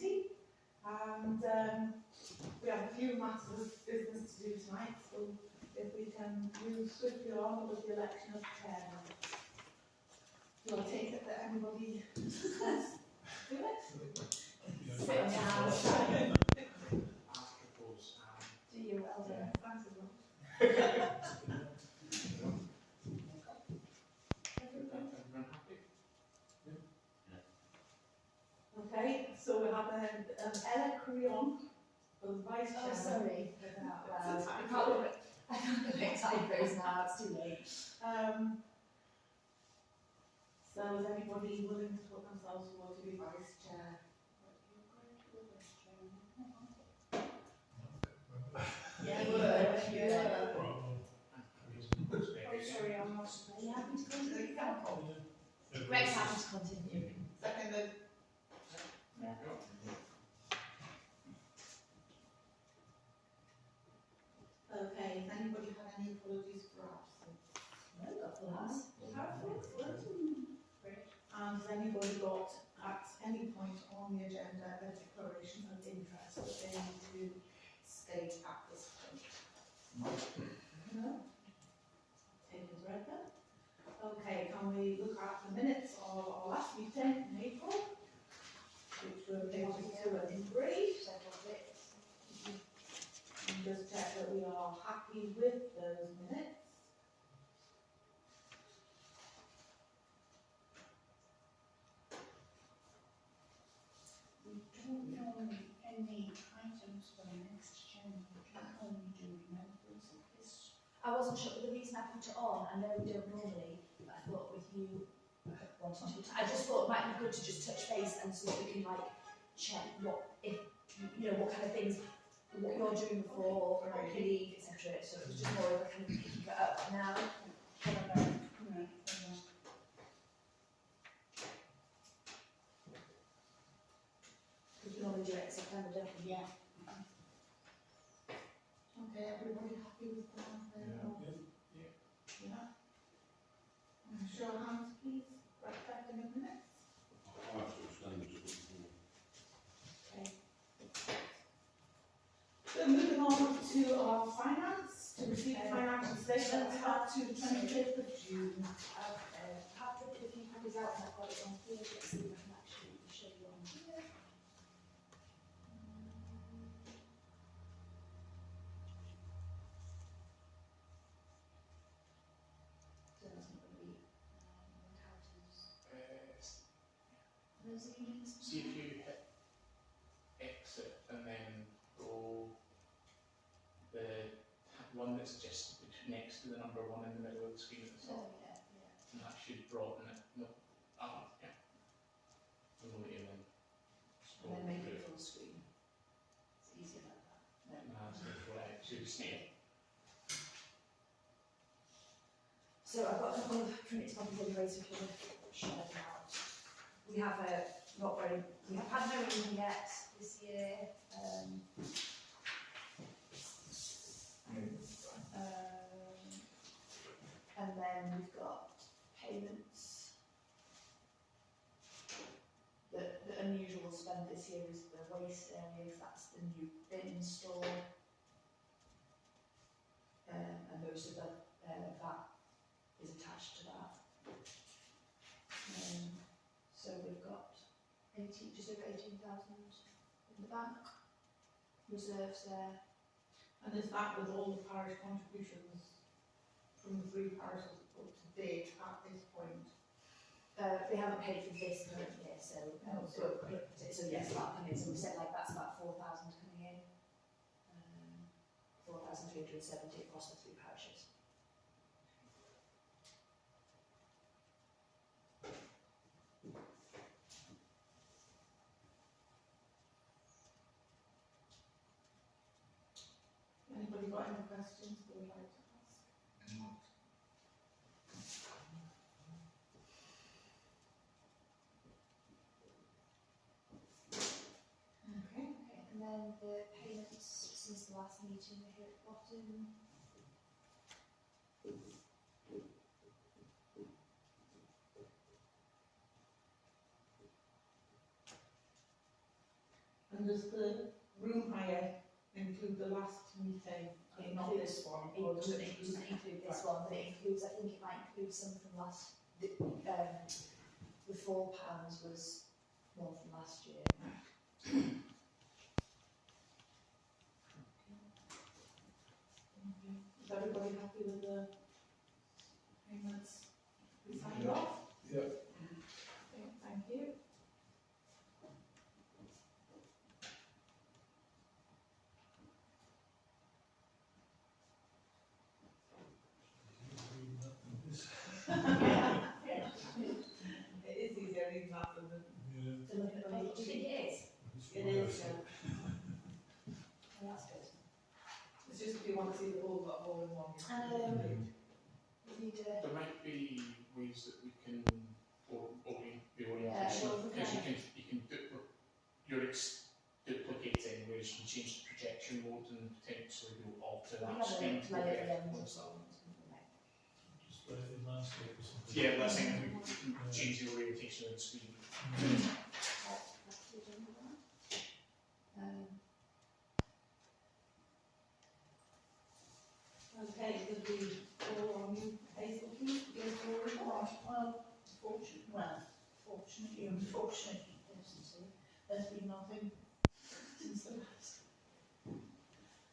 committee, and we have a few matters of business to do tonight, so if we can move swiftly on with the election of chairman. Do I take it that anybody wants to do it? Sit down. Do you, Elder? Thanks as well. Okay, so we have Ella Creon for the vice chairman. Oh, sorry. I can't make typos now, it's too late. So is anybody willing to put themselves forward to be vice chair? Yeah, you were. Oh, sorry, I'm not. Are you happy to continue? Greg's happy to continue. Seconded. Yeah. Okay, has anybody had any apologies for absence? No, not for us. And has anybody got, at any point on the agenda, a declaration of interest that they need to state at this point? No? Take as read then. Okay, can we look at the minutes of our last meeting in April, which were related to an brief, several bits. And just check that we are happy with those minutes. We don't know any items for the next chairman. We can only do remembrance of this. I wasn't sure, but the reason I put it on, I know we don't normally, but I thought with you wanting to, I just thought it might be good to just touch base and so that we can like check what, if, you know, what kind of things, what you're doing before, what you leave, etc. So it was just more of a kind of picking it up now. We can only do it in September, don't we? Yeah. Okay, everybody happy with that? Yeah. Show of hands, please. Reflecting of minutes. Okay. So moving on to our finance, to receive financial statements up to the 25th of June. Okay. I've printed a few copies out and I've got it on here. Let's see if I can actually show you on here. So that's not going to be accountants. Those are units. See if you hit exit and then go the one that's just next to the number one in the middle of the screen at the top. Oh, yeah, yeah. And that should broaden it. No. Yeah. And then you then And then make it full screen. It's easier like that. No. so right, should see. So I've got a couple of printed copies anyway, so if you want to share them out. We have we have had no income yet this year. And then we've got payments. The unusual spend this year is the waste areas, that's the new bin store. And most of that is attached to that. So we've got just over 18,000 in the bank, reserves there. And is that with all the parish contributions from the three parishes up to date at this point? They haven't paid for this current year, so yes, that'll come in. So we said like that's about 4,000 coming in, 4,370 across the three parishes. Anybody got any questions they would like to ask? Okay. And then the payments since the last meeting are here at the bottom. And does the room hire include the last meeting, not this one? Or does it doesn't include this one, but it includes, I think it might include some from last, the £4 was one from last year. Is everybody happy with the payments we signed off? Yeah. Okay, thank you. It is easier reading that than the. To look at the page, do you think it is? It is, yeah. Oh, that's good. It's just if you want to see the whole, got all in one. We need a, There might be ways that we can, or the Yeah, orientation, well, because okay. you can you're duplicating, whereas you can change the projection mode and potentially go alter we that have screen a to play at the the end or one something. Just put it in landscape or something. Yeah, but I think we can change the orientation of the screen. Okay, did we all on you, Hazel, please, go forward? Fortunately, unfortunately, there's been nothing since the last.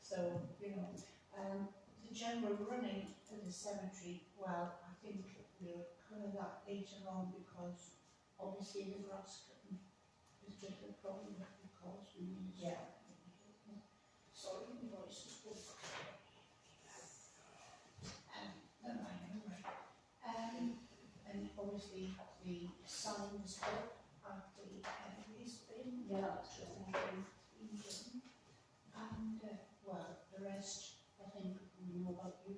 So, the general running of the cemetery, well, I think we'll cover that later on because obviously the grass cutting is a bit of a problem because we need to. Yeah. Sorry, my voice is full. Never mind. And obviously the signs up at the Henry's bin. Yeah, that's true. And, well, the rest, I think we know about you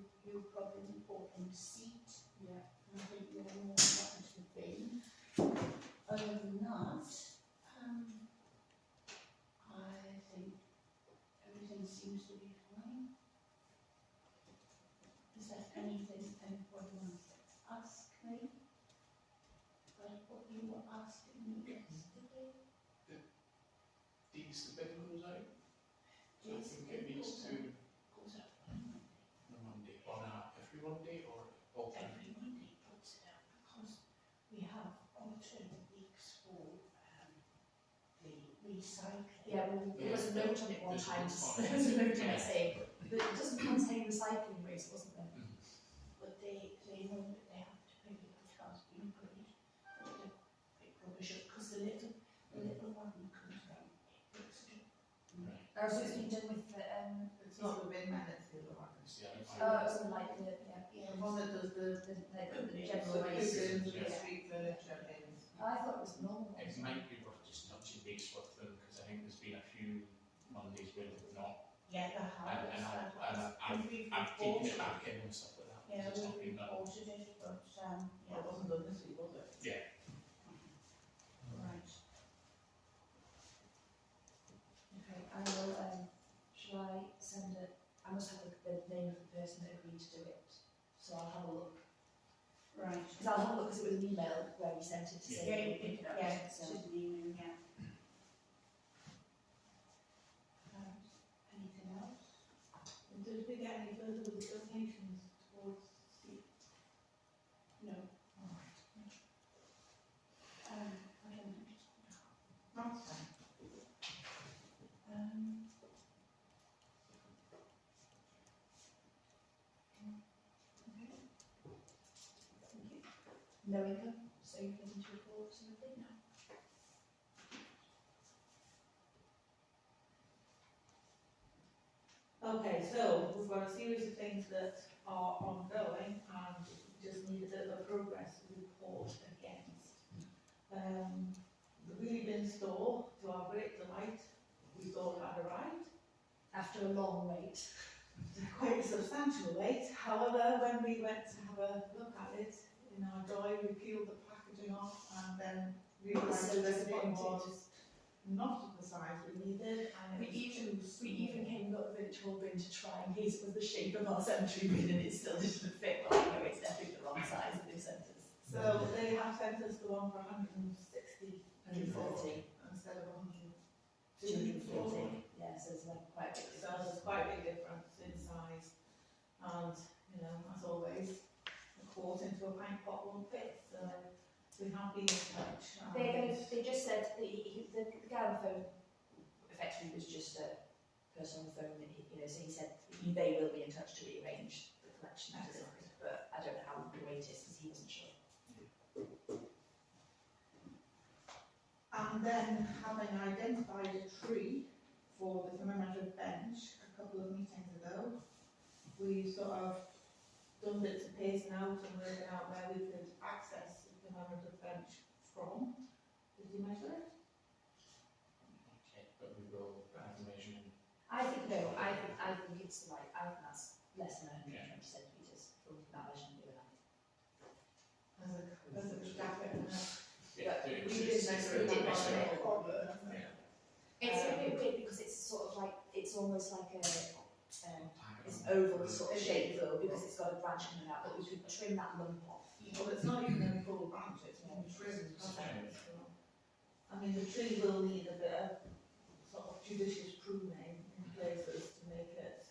probably important seat. Yeah. And I think we all know what happened to the bin. Other than that, I think everything seems to be fine. Is there anything anybody wants to ask me? Like what you were asking me yesterday? These, the bin goes out, I Yes, think it needs to goes out on a Monday, on a every Monday or alternate. every Monday puts it out because we have alternate weeks for the recycling. Yeah, well, there was a note on it one time, There's there was a note on it saying that it doesn't contain recycling waste, wasn't there? But they know that they have to pay it because we put it, pick rubbish up because the little one comes round, it picks it up. Right. Oh, so it's been done with the, It's not the bin man, it's the other one. It's the other oh, one. it wasn't like the, yeah, Yeah, The one that does the the general so waste. kitchens, the Yeah. street furniture, bins. I thought it was normal. It might be worth just touching base with them, because I think there's been a few Mondays where they've not, yeah, the and harvest. I've taken it back in and stuff like that. Yeah, because it's not we been done. reported it, but, Well, yeah, it wasn't done this week, was it? Yeah. right. Okay, I will, shall I send it, I must have the name of the person that agreed to do it, so I'll have a look. Right. Because I'll have a look, because it was an email where we sent it to say. Yeah, that you we pick it up, yeah, yeah, so. to the email, yeah. Anything else? And did we get any further with the donations towards the? No. Alright. I don't think it's going to happen. That's fine. No income, so you can to report something now. Okay, so we've got a series of things that are ongoing and we just need a bit of a progress report against. The wheelie bin store, to our great delight, we thought had arrived. After a long wait. Quite a substantial wait. However, when we went to have a look at it, in our joy, we peeled the packaging off and then realised So that it disappointed. was not the size we needed and We it was even came up with a tool bin to try and gauge it was the shape of our cemetery bin and it still didn't fit. Well, I know it's definitely the wrong size that they sent us. So they have sent us the one for 160 140. instead of 140. 240. Yeah, so it's like quite a big So difference. there's quite a big difference in size, and, you know, as always, a quart into a pint pot won't fit, so we have been in touch. They just said that the guy on the phone effectively was just a person on the phone, and so he said they will be in touch to rearrange the collection and delivery, but I don't know how long the wait is because he wasn't sure. And then, having identified a tree for the commemorative bench a couple of meetings ago, we sort of done bits of pacing out and working out where we could access the commemorative bench from. Did you measure it? Okay, but we will have the measurement. I think it's right. I think that's less than 120 centimetres from that measurement the other night. As a jacket and Yeah, we it's- did it's- measure it's- it it's- up on Yeah. It's a bit weird because it's sort of like, it's almost like it's an oval sort of shape though, because it's got a branch coming out, but we could trim that lump off. Well, it's not even a full branch, it's been trimmed, hasn't it? So, I mean, the tree will need a bit of sort of judicious pruning in places to make it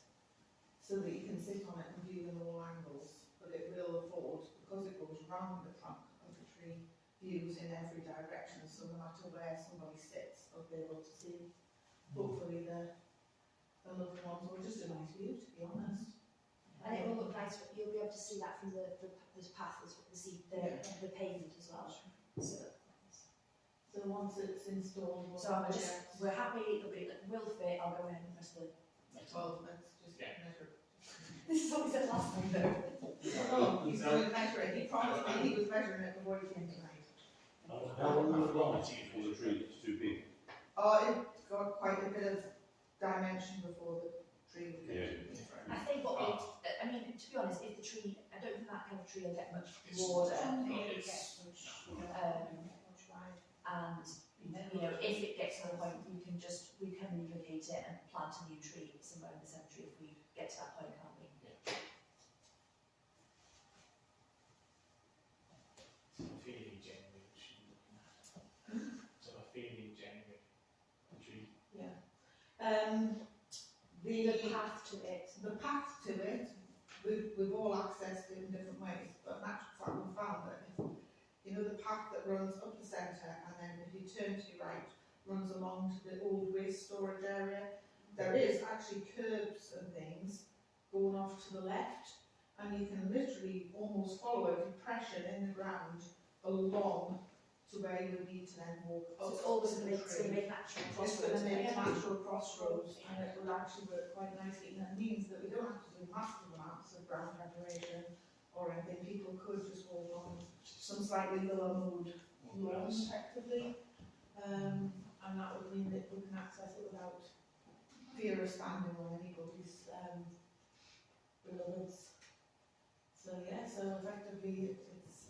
so that you can sit on it and view in all angles, but it will afford, because it goes round the trunk of the tree, views in every direction, so no matter where somebody sits, they'll be able to see, hopefully the loved ones, or just a nice view, to be honest. And it will look nice, you'll be able to see that from the path as well, the pavement as well. So once it's installed, So we're happy, it will fit, I'll go ahead and press the. Well, let's just Yeah. measure it. This is what we said last time though. Oh, he's going to measure it, he promised me he was measuring it before he came tonight. How long will it last for the tree that's too big? Oh, it got quite a bit of dimension before the tree was I think I mean, to be honest, if the tree, I don't think that kind of tree will get much It's- broader. it's- And, if it gets to the point, we can relocate it and plant a new tree somewhere in the cemetery if we get to that point, can't we? So a fairly genuine tree looking at. So a fairly genuine tree. The path to it. The path to it, we've all accessed it in different ways, but in actual fact we found that if, the path that runs up the centre and then if you turn to your right, runs along to the old waste storage area, there is actually curbs and things going off to the left, and you can literally almost follow a depression in the ground along to where you would need to then walk So up it's always to going the to tree. make natural It's crossroads. going to make natural crossroads, and it will actually work quite nicely, and it means that we don't have to do massive amounts of ground preparation or anything. People could just walk on some slightly lower mode lawn effectively, and that would mean that we can access it without fear of standing on anybody's beloveds. So yeah, so effectively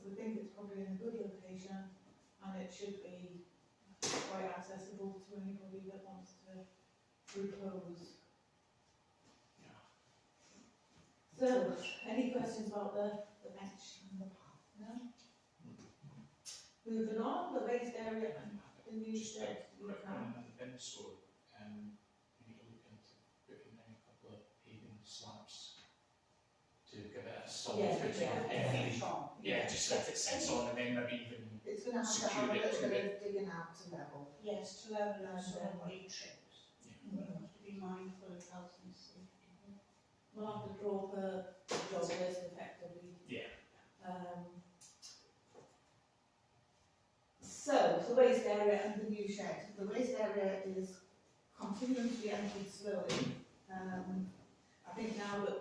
we think it's probably in a good location, and it should be quite accessible to anybody that wants to repose. Yeah. So, any questions about the bench and the path? No? Moving on, the waste area and the new Just a shed. quick one on the bin store. We need to look into putting in a couple of paving slabs to give it a solid footing. Yeah, just so if it sits on and then maybe even. It's going to have to Secure have a it little to bit of digging out to level. Yes, to level and And, so on trips. We have to be mindful of health and safety. We'll have to draw the joggers effectively. Yeah. So, the waste area and the new shed. The waste area is continuing to be emptied slowly. I think now that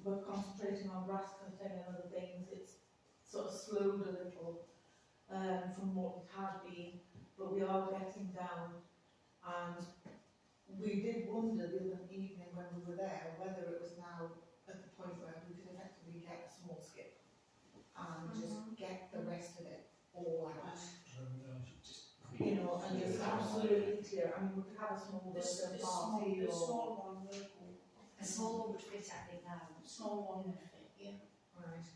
we're concentrating on grass cutting and other things, it's sort of slowed a little from what it had been, but we are getting down, and we did wonder the other evening when we were there whether it was now at the point where we could effectively get a small skip and just get the rest of it all out. And just absolutely clear. I mean, we could have a small birthday party The or. small one will go. A small one would fit, I think, now. Small one will fit, yeah. Right.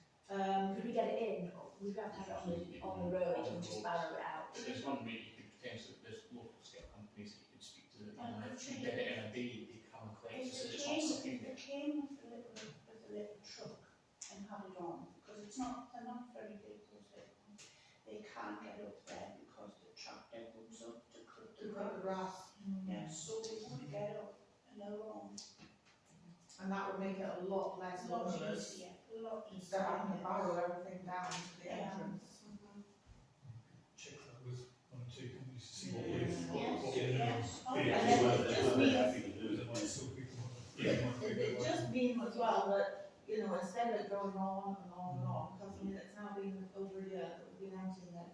Could we get it in? Or we'd have to have it on the road and just barrow it out. There's one way you could potentially, there's local skip companies that you could speak to that cut the grass. Yeah, so they would get up and along. And that would make it a lot less A lot onerous. easier, a lot easier. Instead of having to barrel everything down to the Yeah. entrance. Check that with one or two companies to see what Yeah. we've, Yes, what yes. Oh, And yeah. then it just means, happy to do there it. might still be people. it just means as well that, you know, instead of going on and on and on, because I mean, it's now been over a year that we've been emptying it.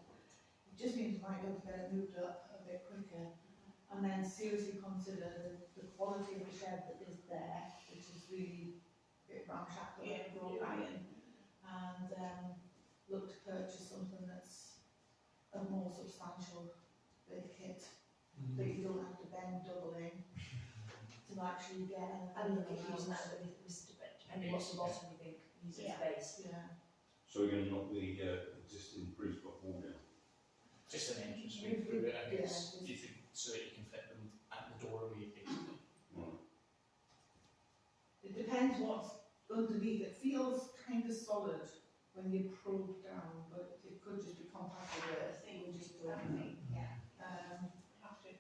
It just means we might be able to get it moved up a bit quicker, and then seriously consider the quality of the shed that is there, which is really a bit ramshackle Yeah, and raw iron, and look to purchase something that's a more substantial bit of kit that you don't have to bend double in to actually get And look at anything using else. that depending what's the bottom you think, using Yeah. space. Yeah. So we're going to knock the existing pre-stop wall down. Just an entrance way through it, I guess, Yeah. you think, so that you can fit them at the doorway, basically. Right. It depends what's underneath. It feels kind of solid when you probe down, but it could just be compacted with. Thing, We'll just do it. yeah, have to.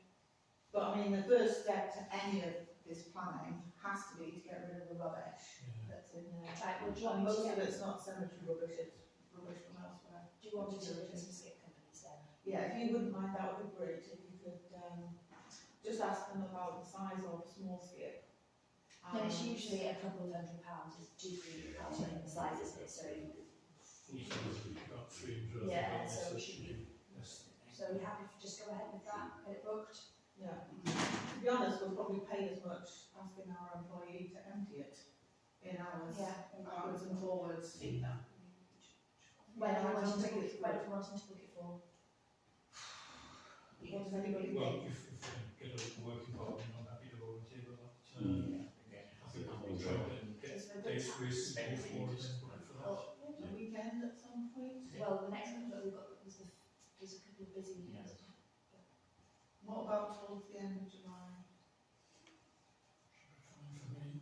But I mean, the first step to any of this planning has to be to get rid of the rubbish that's in there. Right, well, do you And want me to most of get, it's not cemetery rubbish, it's rubbish from elsewhere. do you want me to look at some skip companies then? Yeah, if you wouldn't mind, that would be great, if you could, just ask them about the size of a small skip. No, it's And- usually a couple of £100, it's £200, depending on the size, isn't it? So, About 300. Yeah, so we should be- Yes. so are you happy to just go ahead with that, get it booked? Yeah, to be honest, we'll probably pay as much asking our employee to empty it in hours, backwards and forwards. See that. When Yeah, do you I want don't to think book it's it, when good. do you want them to book it for? What does anybody Well, think? if we get a working party, I'm happy to volunteer with that. Mm. Again, I think we'll try and get Is there a good dates time? for us and go forward and book for that. Oh, A weekend at some point? well, the next one that we've got was there's a couple of busy weekends. What about towards the end of July? Fine for me.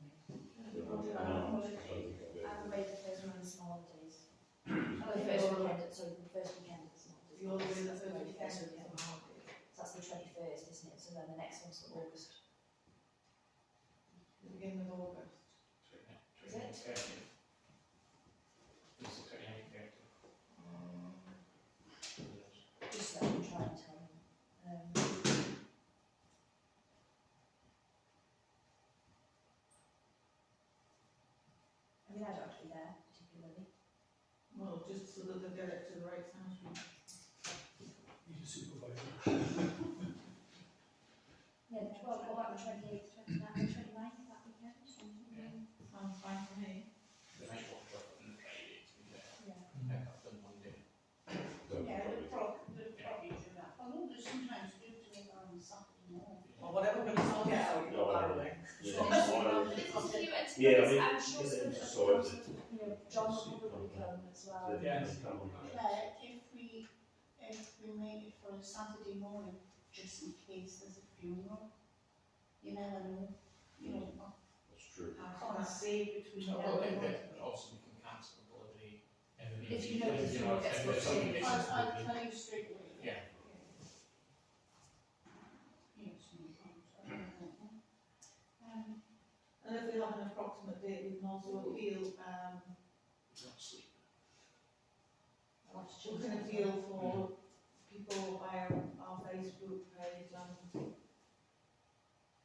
Everybody No, around? I don't think I'll be able I'm to. away the first one of the small holidays. Oh, the first weekend, sorry, the first weekend of the small holidays. You're doing the That's first right, weekend first of weekend. the holiday. So that's the 21st, isn't it? So then the next one's for August. The beginning of August. Is it? It's the 28th, yeah. Just let me try and tell them. I mean, I don't have to be there particularly. Well, just so that they'll get it to the right sound sheet. Need a supervisor. Yeah, well, what about the 28th, 29th, 29th, that weekend? Sounds fine for me. They might want to drop it on the Friday, to be fair. Yeah. Pick up on Monday. Don't Yeah, worry. they'll probably do that. Although they sometimes do it on Saturday morning. Or whatever we can get out, you're barreling. Yeah, But it's up to you, and to be Yeah, I honest, mean, I'm sure get it that, sorted. you know, John will probably come as well. Yeah. Claire, if we made it for a Saturday morning, just in case there's a funeral, you never know, you know, That's true. I can't say between So, now well, and then, also we can cancel the delivery. If you know the funeral gets booked in. I'll tell you straight away. Yeah. Yes, no problem. And if we have an approximate date, we can also appeal, Not sleep. we can appeal for people via our Facebook page and.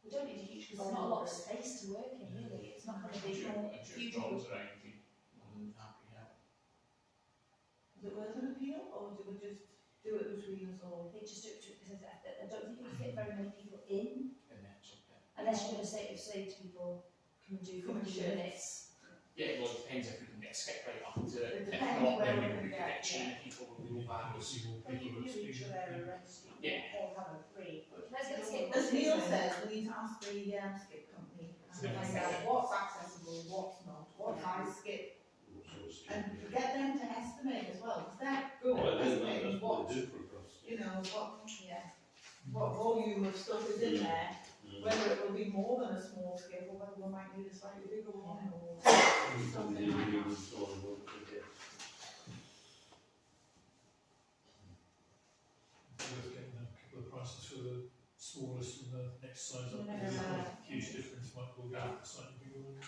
We don't need a huge, because there's not a lot of space to work in, really. It's not going to be more. I'm sure John's around, he'd be more than happy to help. Is it worth an appeal, or do we just do it between us all? They just do it because I don't think you can fit very many people in, And then it's okay. unless you're going to say to people, come and do Come and 15 shift. minutes. Yeah, well, it depends if we can get skip right up to It it. If depends not, where then we we can could get, get a chain of people who will go back. We'll see more When people you that's do each been- of their arrests, you Yeah. all have a break. Let's get the skip. As Neil says, we need to ask the skip company and find out what's accessible, what's not, what size skip, What sort of skip? and get them to estimate as well, because they're good Well, at then, estimating that's what, what they do for us. you know, Yeah. what volume of stuff is in there, Mm. whether it will be more than a small skip, or whether we might need a slightly bigger one, or Mm. something like that. Sort of what they get. Worth getting a couple of prices for the smallest and the next size up. Yeah. There's a huge difference, might well go for slightly bigger one.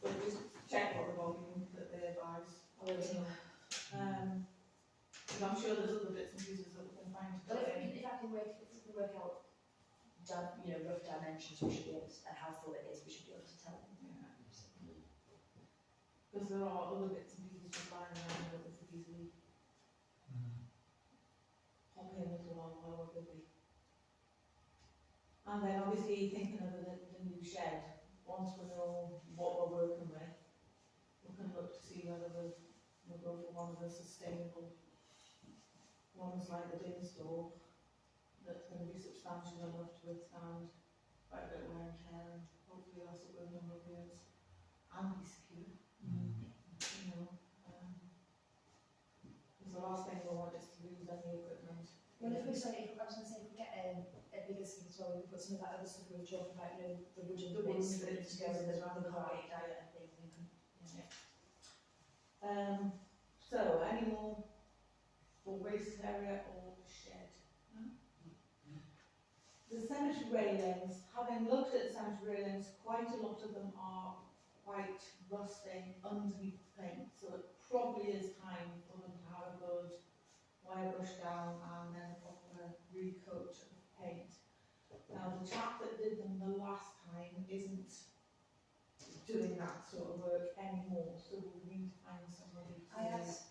But just check what the volume that they advise. Because I'm sure there's other bits and pieces that we can find to But put in. if I can work out, rough dimensions, we should be able to, and how full it is, we should be able to tell them. Because there are other bits and pieces just lying around that we could easily pop in as well, however they be. And then obviously thinking of the new shed, once we know what we're working with, we can look to see whether we'll go for one of the sustainable ones like the din store, that's going to be substantial enough to withstand quite a bit of wear and tear, and hopefully last a good number of years, and be secure. You know, because the last thing we want is to lose any equipment. Well, if we say, I was going to say, if we get a bigger scheme as well, we put some of that other stuff we were talking about, the wooden The wooden bits bits together, together the around the carpet height, down and things, and we can, So, any more for waste area or shed? No? The cemetery railings, having looked at the cemetery railings, quite a lot of them are quite rusting underneath the paint, so it probably is time for them to have a good wire brush down and then a proper recoat of paint. Now, the chap that did them the last time isn't doing that sort of work anymore, so we need to find somebody I've to asked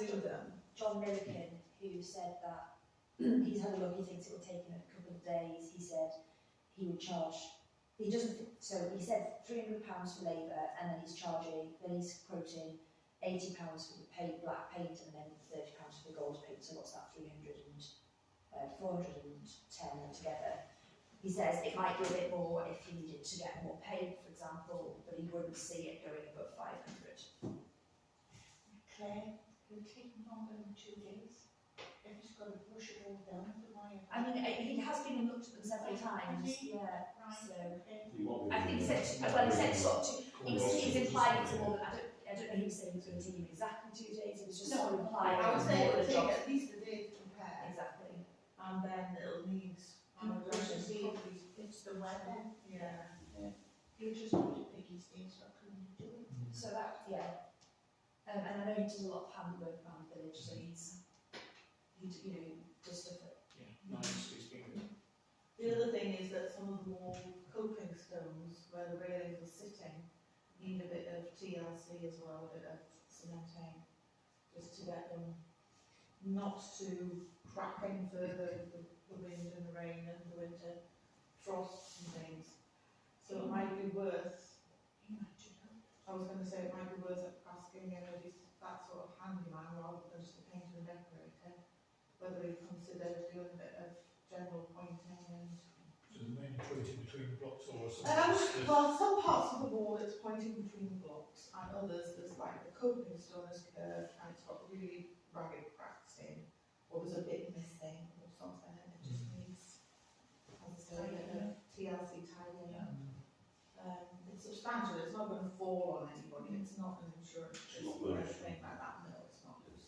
do them. John Milliken, who said that he's had a look, he thinks it will take him a couple of days. He said he would charge, he doesn't, so he said £300 for labour, and then he's quoting £80 for the black paint, and then £30 for the gold paint, so what's that, 410 altogether. He says it might be a bit more if he needed to get more paint, for example, but he wouldn't see it going above 500. Claire, it'll take longer than 2 days. If it's got to brush it all down, the wire. I mean, he has been and looked at them several times, yeah. Right, So okay. You won't be I think he doing said, that. well, he said sort of, he was implying to more than, I don't know, he was saying it was going to take him exactly 2 days, he was just sort of implying. I would say more it'll than a take job. at least a day to prepare, Exactly. and then it'll need, It's the weather. yeah. He'll just want to pick his days so I couldn't do it. So that, yeah. And I know he does a lot of handwork around the village, so he does stuff that. Yeah, nice, it's been good. The other thing is that some of the more coping stones, where the railings are sitting, need a bit of TLC as well, a bit of cementing, just to get them not to crack any further with the wind and the rain and the winter frost and things. So it might be worth, I was going to say it might be worth asking anybody, that sort of handyman rather than just a painter and decorator, whether he considered doing a bit of general pointing and So the main pointing between the blocks or well, some parts of the wall it's pointing between the blocks, and others there's like the coping stone is curved and it's got really ragged cracks in, or there's a bit missing or something, and it just needs, as I say, a bit of TLC tidying up. It's substantial, it's not going to fall on anybody, it's not an insurance It's not or loose. anything like that, no, it's not loose.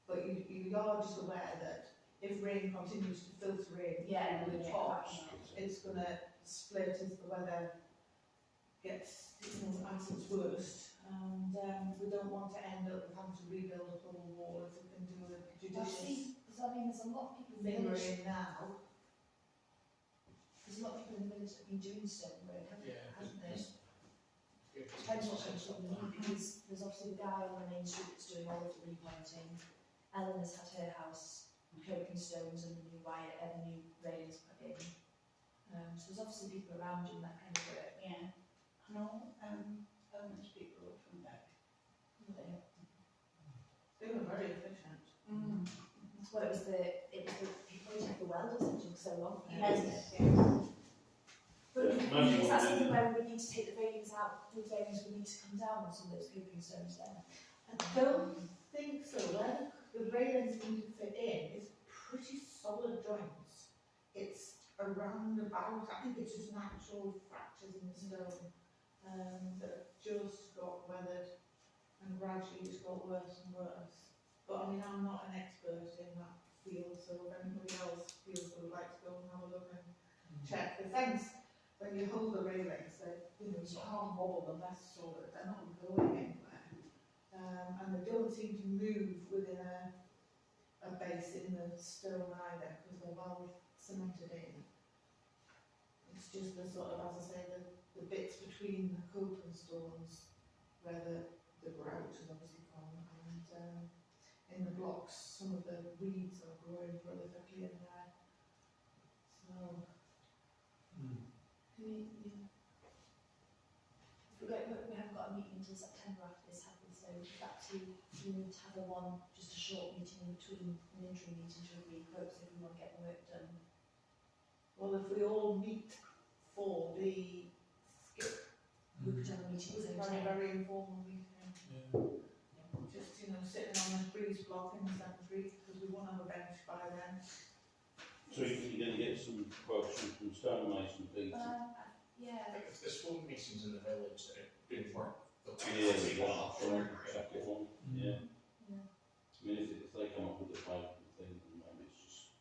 But you are just aware that if rain continues to filter in through the tops, it's going to split as the weather gets at its worst, and we don't want to end up having to rebuild a whole wall if we can do a judicious Because I mean, there's a lot of people in the finger village, in now. there's a lot of people in the village that have been doing stone work, Yeah, hasn't there? yeah, Depends what kind of stuff you need, because there's obviously the guy on the main street that's doing all of the repointing. Ellen has had her house coping stones and the new wire, the new railings put in. So there's obviously people around doing that kind of work. Yeah. And all, homeless people will come back. They were very efficient. Well, it was the project the welders that took so long. Yes. But Yeah, is that something where we need to take the railings out, those railings would need to come down on some of those coping stones then? I don't think so. Where the railings need to fit in is pretty solid joints. It's around about, I think it's just natural fractures in the stone that have just got weathered and gradually it's got worse and worse. But I mean, I'm not an expert in that feel, so if anybody else feels they would like to go and have a look and check the fence, when you hold the railings, you can't wobble them, that's so that they're not going anywhere. And they don't seem to move within a base in the stone either, because they're well cemented in. It's just the sort of, as I say, the bits between the coping stones where the grout has obviously gone, and in the blocks some of the weeds are growing prolifically in there. So, We haven't got a meeting until September after this, have we? So back to, we need to have just a short meeting in between an interim meeting to agree quotes if we want to get the work done. well, if we all meet for the skip, We could have a meeting it's at the a same time. very informal meeting. Just, sitting on a breeze block in the cemetery, because we won't have a bench by then. So you're going to get some quotes from stonemason people? Yeah. I think if there's 4 masons in the village that are doing work, they'll Yeah, take one off for work. second one, yeah. Yeah. I mean, if they come up with a favourable thing, then maybe it's just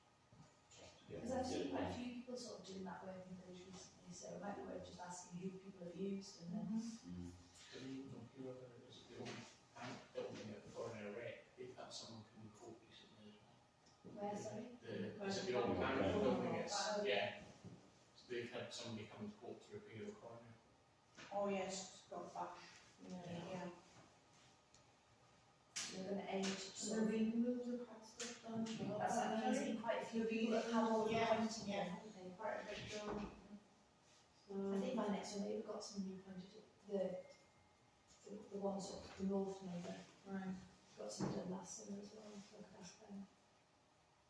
have to get Because I've get seen it quite a done. few people sort of doing that work in the village recently, so it might be worth just asking who people have used and then. Do we know whoever it was, the old ant building at the corner of Rec, they've had someone come and quote recently as well. Where, sorry? Is it the old ant building? Yeah. So they've had somebody come and quote to repair the corner. Oh yes, it's got back. Yeah. We're going to aim to So sort of. the moves have had stuff done. That's like, there's been quite a few people that have had all the pointing in, haven't they? Quite a bit done. I think my next one, they've got some new pointed, the one sort of the north neighbour, Right. got some done last summer as well, so I could ask them.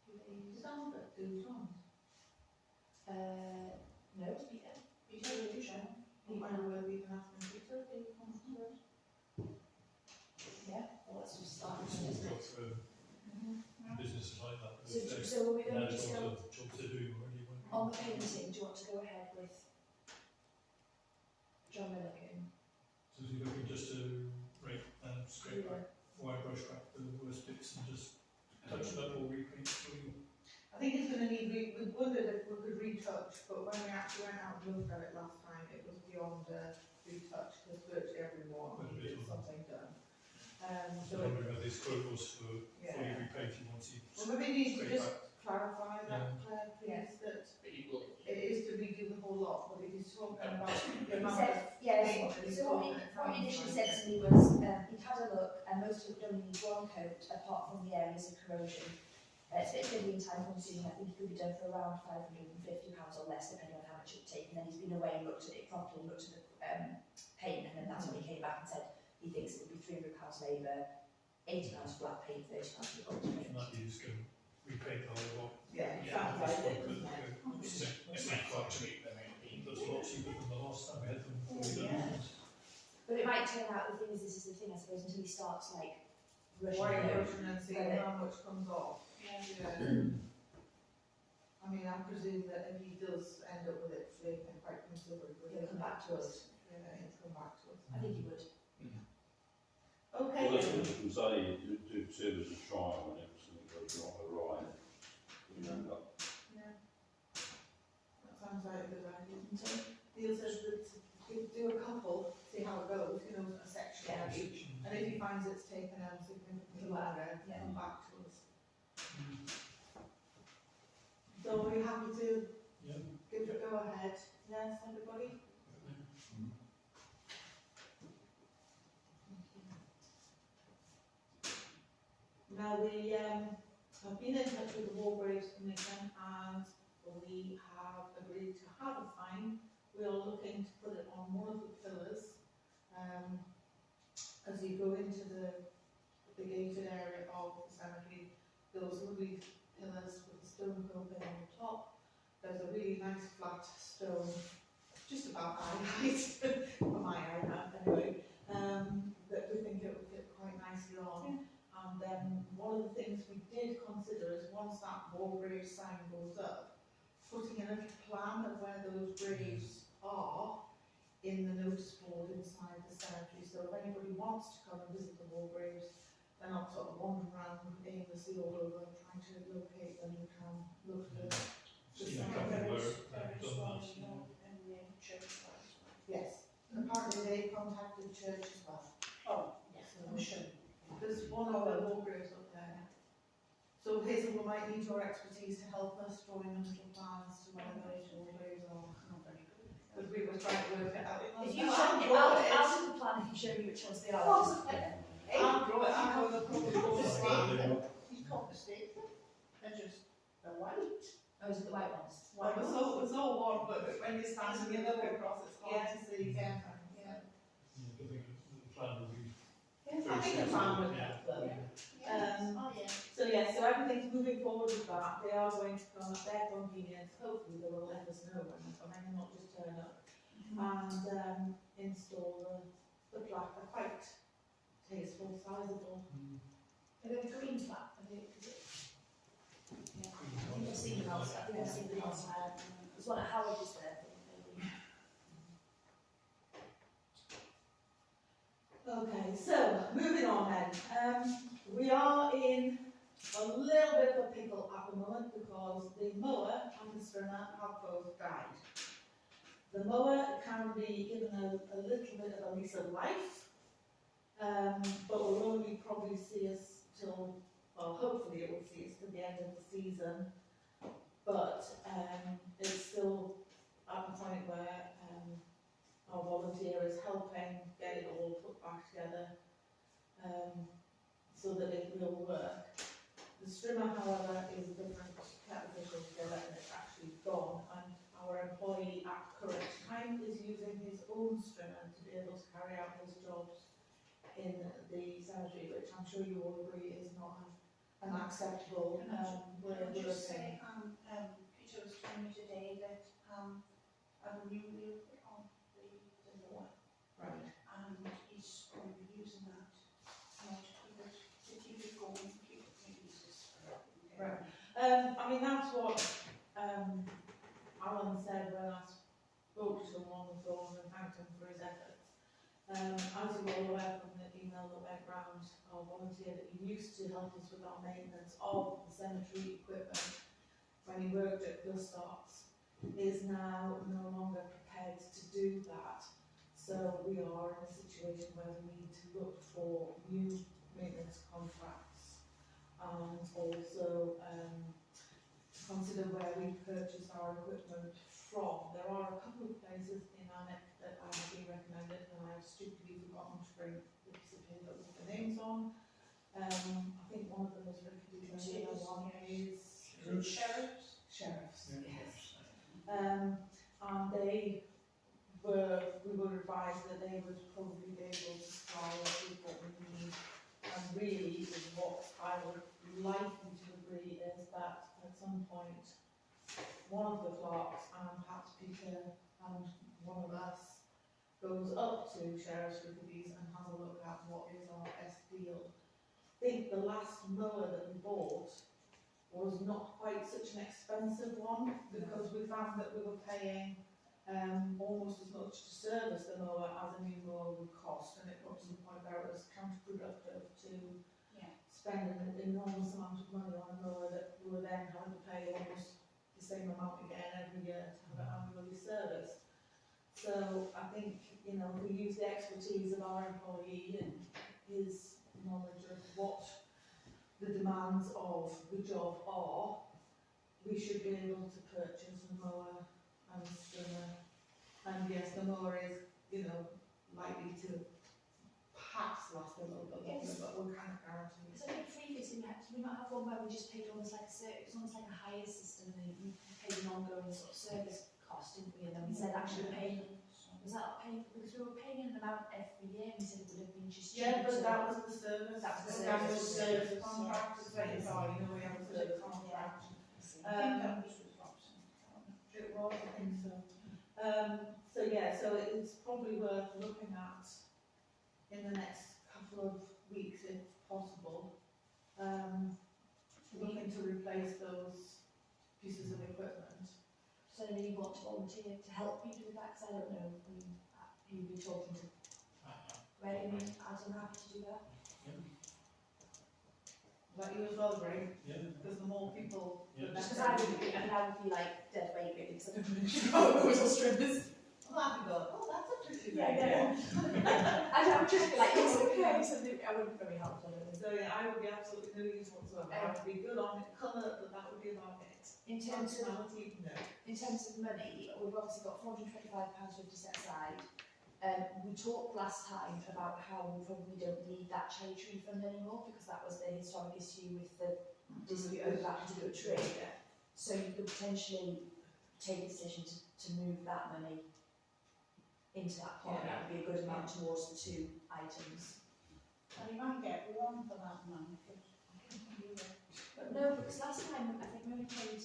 Who they use. Is Albert doing Tom? No, it's Peter. I might know whether we can ask them Peter, do you come first? Yeah, well, let's just start. It's all got for businesses like that. So we're going to They've just got go a job to do already, won't they? on the painting, do you want to go ahead with John Milligan? So is he looking just to rake and scrape back, Yeah. wire brush back the worst bits and just touch it up or repaint through? I think it's going to need, we wondered if we could retouch, but when we actually went out and looked at it last time, it was beyond retouch, because virtually everyone Quite a bit needed of them. something done. So So, wondering whether this quote was for yeah. fully repainting once you Well, maybe you should scrape just back. clarify that, Yeah. Claire, please, that But you will, it is to redo the whole lot, but if he's talking about the He amount of said, yes, paint that he's so what talking he initially said to me was, he'd had a look and most of it only need one coat apart from the areas of corrosion. It's a bit fiddly and time consuming, I think it could be done for around £550 or less depending on how much it would take, and then he's been away and looked at it properly and looked at the paint, and then that's when he came back and said he thinks it would be £300 labour, £80 flat paint, £30 for gold paint. Might be just going to repaint the whole lot. Yeah, Yeah, sounds This like one it, could doesn't it? go- it's it's it not might quite fluctuate, there might be. That's a lot cheaper than the last time we had them fully done. Yeah. But it might turn out, the thing is, this is the thing, I suppose, until he starts like rushing Wire it. erosion and seeing how much comes off. Yeah. I mean, I presume that if he does end up with it flaking quite considerably, He'll come back to us. Yeah, he'll come back to us. I think he would. Okay. Well, that's what you can say, do serve as a trial, and if something goes wrong or right, you end up. Yeah. That sounds like a good idea. Neil says that he'll do a couple, see how it goes, a section Yeah. of each. And if he finds it's taken significantly longer, Yeah. come back to us. So are you happy to Yeah. give it a go ahead? Yes, everybody? Now I've been in touch with the Wargraves Commission and we have agreed to have a fine. We are looking to put it on one of the pillars as you go into the gated area of the cemetery. Those lovely pillars with the stone coping on the top. There's a really nice flat stone, just about eye height, for my eye height anyway, that we think it would fit quite nicely on. And then one of the things we did consider is once that Wargrave sign goes up, putting a little plan of where those graves are in the notice board inside the cemetery. So if anybody wants to come and visit the Wargraves, they're not sort of wandering around aimlessly property all over, trying to locate them, we can look at it. Seen a couple where they've done that. in the church as well. Yes, apparently they contacted church as well. Oh, yeah, So I'm sure. there's one of the walkers up there. So Hazel, we might need your expertise to help us drawing a little plan as to where those walkers are. Not very good. Because we were trying to work it out. If you show me, I'll do the plan if you show me which ones they are. I'll draw it, I know the You probably can't draw it. mistake them. You can't mistake them. They're just, they're white. Those are the white ones. Well, it's all one, but when you're standing, you look across, it's hard to see. Yeah. Yeah, I think the plan will be I think the plan would help them. Oh, yeah. So yeah, so everything's moving forward with that. They are going to come at their convenience. Hopefully they will let us know when they're coming and not just turn up and install the plaque. They're quite tasteful, sizable. Are they the green flat? Are they, is it? Yeah. I think I've seen them elsewhere. I think I've seen them elsewhere. There's one at Howard is there. Okay, so moving on then. We are in a little bit of a pickle at the moment because the mower and the strimmer have both died. The mower can be given a little bit of a lease of life, but will only probably see us till, well, hopefully it will see us till the end of the season. But it's still at the point where our volunteer is helping get it all put back together so that it will work. The strimmer, however, is a different kettle of fish altogether, and it's actually gone. And our employee at current time is using his own strimmer to be able to carry out his jobs in the cemetery, which I'm sure you all agree is not an acceptable way of Can I just working. say, Peter was telling me today that, a new wheel put on the mower, Right. and he's going to be using that, to keep it going, keep it maybe just. Right. I mean, that's what Alan said when I spoke to him on the phone and thanked him for his efforts. As you all aware from the email that went round, our volunteer that he used to help us with our maintenance of the cemetery equipment when he worked at Gustarts is now no longer prepared to do that. So we are in a situation where we need to look for new maintenance contracts and also consider where we purchase our equipment from. There are a couple of places in Alnwick that I have been recommended, and I have stupidly forgotten to bring the piece of paper with the names on. I think one of them is Rickety, and the other one is Sheriffs? Sheriffs. Yeah. Yes. And we were advised that they would probably be able to supply us with what we need. And really, what I would like you to agree is that at some point, one of the clerks and perhaps Peter and one of us goes up to Sheriff's Rickaby's and has a look at what is our best deal. I think the last mower that we bought was not quite such an expensive one because we found that we were paying almost as much to service the mower as a new mower would cost, and it got to the point where it was counterproductive to spend an enormous amount of money on a mower that we were then having to pay almost the same amount again every year to have it annually serviced. So I think, you know, if we use the expertise of our employee and his knowledge of what the demands of the job are, we should be able to purchase a mower and a strimmer. And yes, the mower is, you know, likely to perhaps last a little bit longer, Yes. but we can't guarantee. So I think previously we not have one where we just paid almost like it's almost like a hire system, and you paid an ongoing sort of service cost, didn't we? And then we said actually paying, was that paying, because we were paying an amount every year, and we said it would have been just Yeah, cheaper but to- that was the service. That was the That was the service. service contract, it's very far, you know, we have a service contract. I think that was with Robson. It was, I think so. So yeah, so it's probably worth looking at in the next couple of weeks, if possible. Looking to replace those pieces of equipment. So then you want to volunteer to help you do that, because I don't know, I mean, who you'll be talking to. Right, I mean, I'm happy to do that. Like you as well, Greg, Yeah. because the more people, the Yeah. Because better. I would be like dead weight really, because I don't really know whistle strippers. Well, I'd be going, oh, that's a pretty good Yeah, idea. I would just be like, yes, okay, so I wouldn't be very helpful. So yeah, I would be absolutely no use whatsoever. I would be good on colour, but that would be about it. In terms of Functionality, no. money, we've obviously got £425.50 set aside. We talked last time about how we probably don't need that cherry tree fund anymore, because that was the historic issue with the dispute over that particular tree. Yeah. So you could potentially take a decision to move that money into that pot, and that would be a good amount towards the two items. And you might get one for that money, because But no, because last time I think we only paid,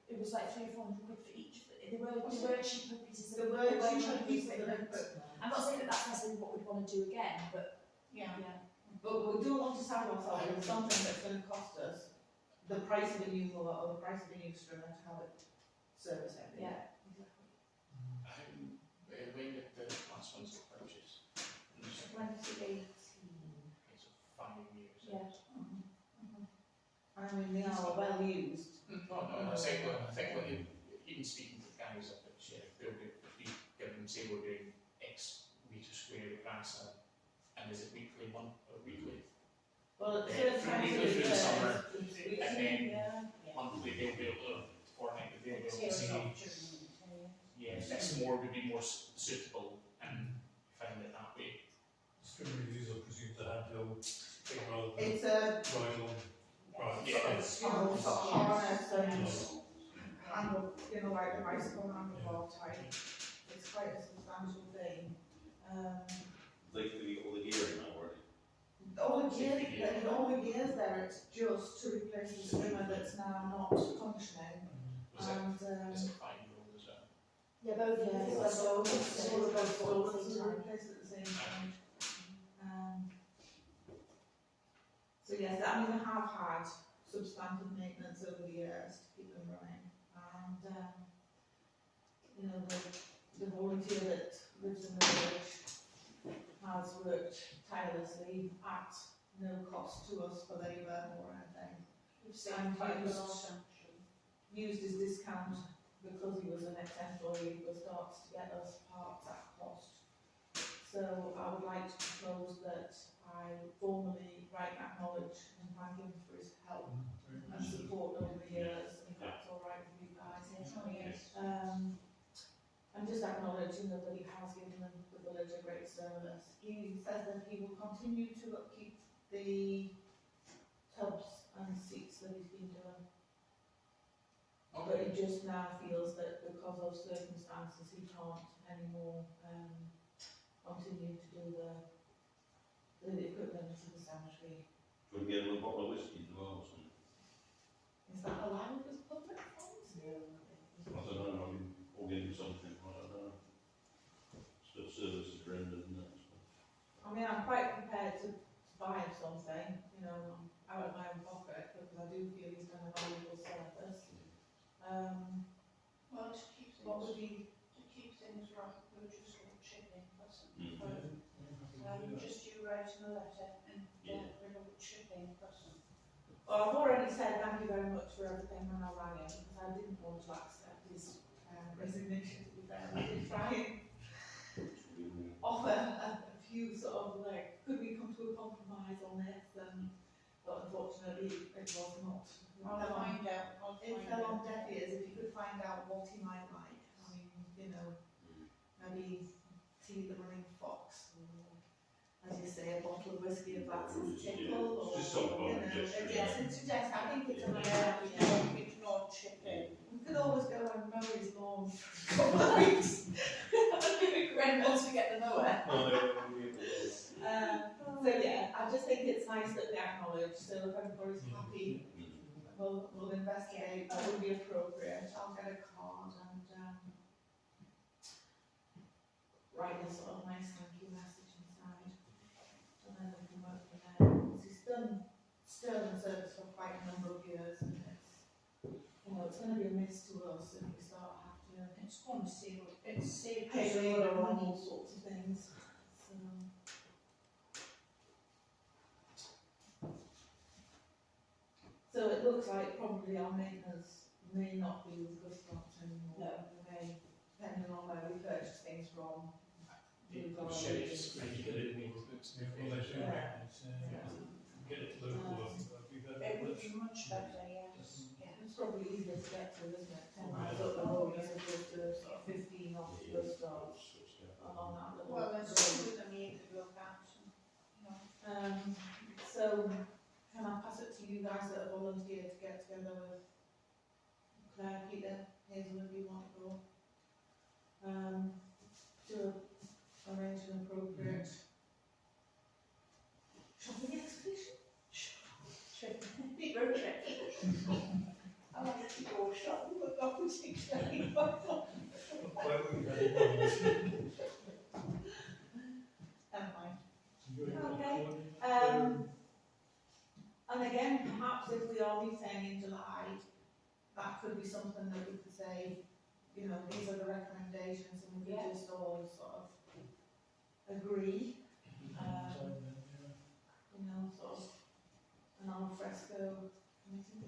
it was like £300 or £400 for each. They were cheaper pieces. There were cheaper pieces of equipment. equipment. I'm not saying that that's necessarily what we'd want to do again, but yeah. But we do want to saddle ourselves with something that's going to cost us the price of a new mower or the price of a new strimmer to have it service every year. yeah, exactly. When did the last ones were purchased? 2018. It's 5 years. Yeah. I mean, they are well used. No, I think when even speaking to the guys up at the sheriff, they'll be give them, say we're doing X metre square of grass, and is it weekly, weekly? Well, at Yeah, certain times weekly of through the summer, the and then Yeah. monthly they'll be able to, fortnightly they'll be able to Tears say, off during the day. yeah, X more would be more suitable, and find it that way. String reviews are presumed to have the old thing rather than It's a ride on. Right. Yeah. you know, sort of harness and, Yes. you know, like the bicycle handlebar type. It's quite a substantial thing. They get all the gear in that already. All the gears there, it's just to replace the strimmer that's now not functioning. Was it, And, is it 5 year old as well? Yeah, both. yeah, I think that's so both. it's all about So both, it's to time. replace it at the same time. So yes, I mean, they have had substantive maintenance over the years to keep them running. And, you know, the volunteer that lives in the village has worked tirelessly at no cost to us for labour or anything. We've seen quite a lot of Used his discount because he was an ex-employee for starts to get us parts at cost. So I would like to propose that I formally acknowledge and thank him for his help and support over the years, if that's all right with you guys. yes. And just acknowledging that he has given the village a great service. He says that he will continue to upkeep the tubs and seats that he's been doing. But he just now feels that because of circumstances he can't anymore continue to do the equipment for the cemetery. Should we get him a bottle of whiskey as well or something? Is that allowed as public funds? I don't know, I mean, or get him something, I don't know. Still services rendered and that stuff. I mean, I'm quite prepared to buy him something, you know, out of my own pocket, because I do feel he's done a valuable service. Well, to keep What would things, be, to keep things right, we'll just go chipping, that's Mm. just you writing a letter and Yeah. we'll go chipping, that's well, I've already said thank you very much for everything when I rang him, because I didn't want to accept his resignation, to be fair. I did try and offer a few sort of like, could we come to a compromise on this? But unfortunately, it was not. I'll find out, It fell on deaf ears. If you could find out what he might like, I mean, you know, maybe tea the running fox, or, as you say, a bottle of whiskey if that's his tickle, or, Just some you kind of know, gesture. yes, it's just, I think it's a nice Yeah, idea. it's not chipping. We could always go and mow his lawn for a couple of weeks. When once we get the mower. So yeah, I just think it's nice that we acknowledge, so if everybody's happy, we'll investigate what would be appropriate. I'll get a card and write a sort of nice thank you message inside, and then we can work from there. Because he's done sterling service for quite a number of years, and it's going to be a miss to us if we start having to It's going to see, it's saved pay us a lot labour of on money. all sorts of things. So So it looks like probably our maintenance may not be with Gustot anymore. No. May, depending on where we purchase things from. It move our shapes, wages. when you get it in, it's Yeah. get it local, I think that'd be better. It would be much better, yes. Yeah. It's probably easier to get to, isn't it? 10 miles up the road as opposed to sort of 15 off Gustot along that little Well, there's road. two of them you could look at, you know. So, can I pass it to you guys that have volunteered to get together with Claire, Peter, Hazel, if you want to go? To arrange an appropriate shopping expedition? Road trip. I like to go shopping, but not particularly. Never mind. Okay. And again, perhaps if we are meeting in July, that could be something that we could say, you know, these are the recommendations, and we could Yeah. just all sort of agree, you know, sort of an al fresco committee.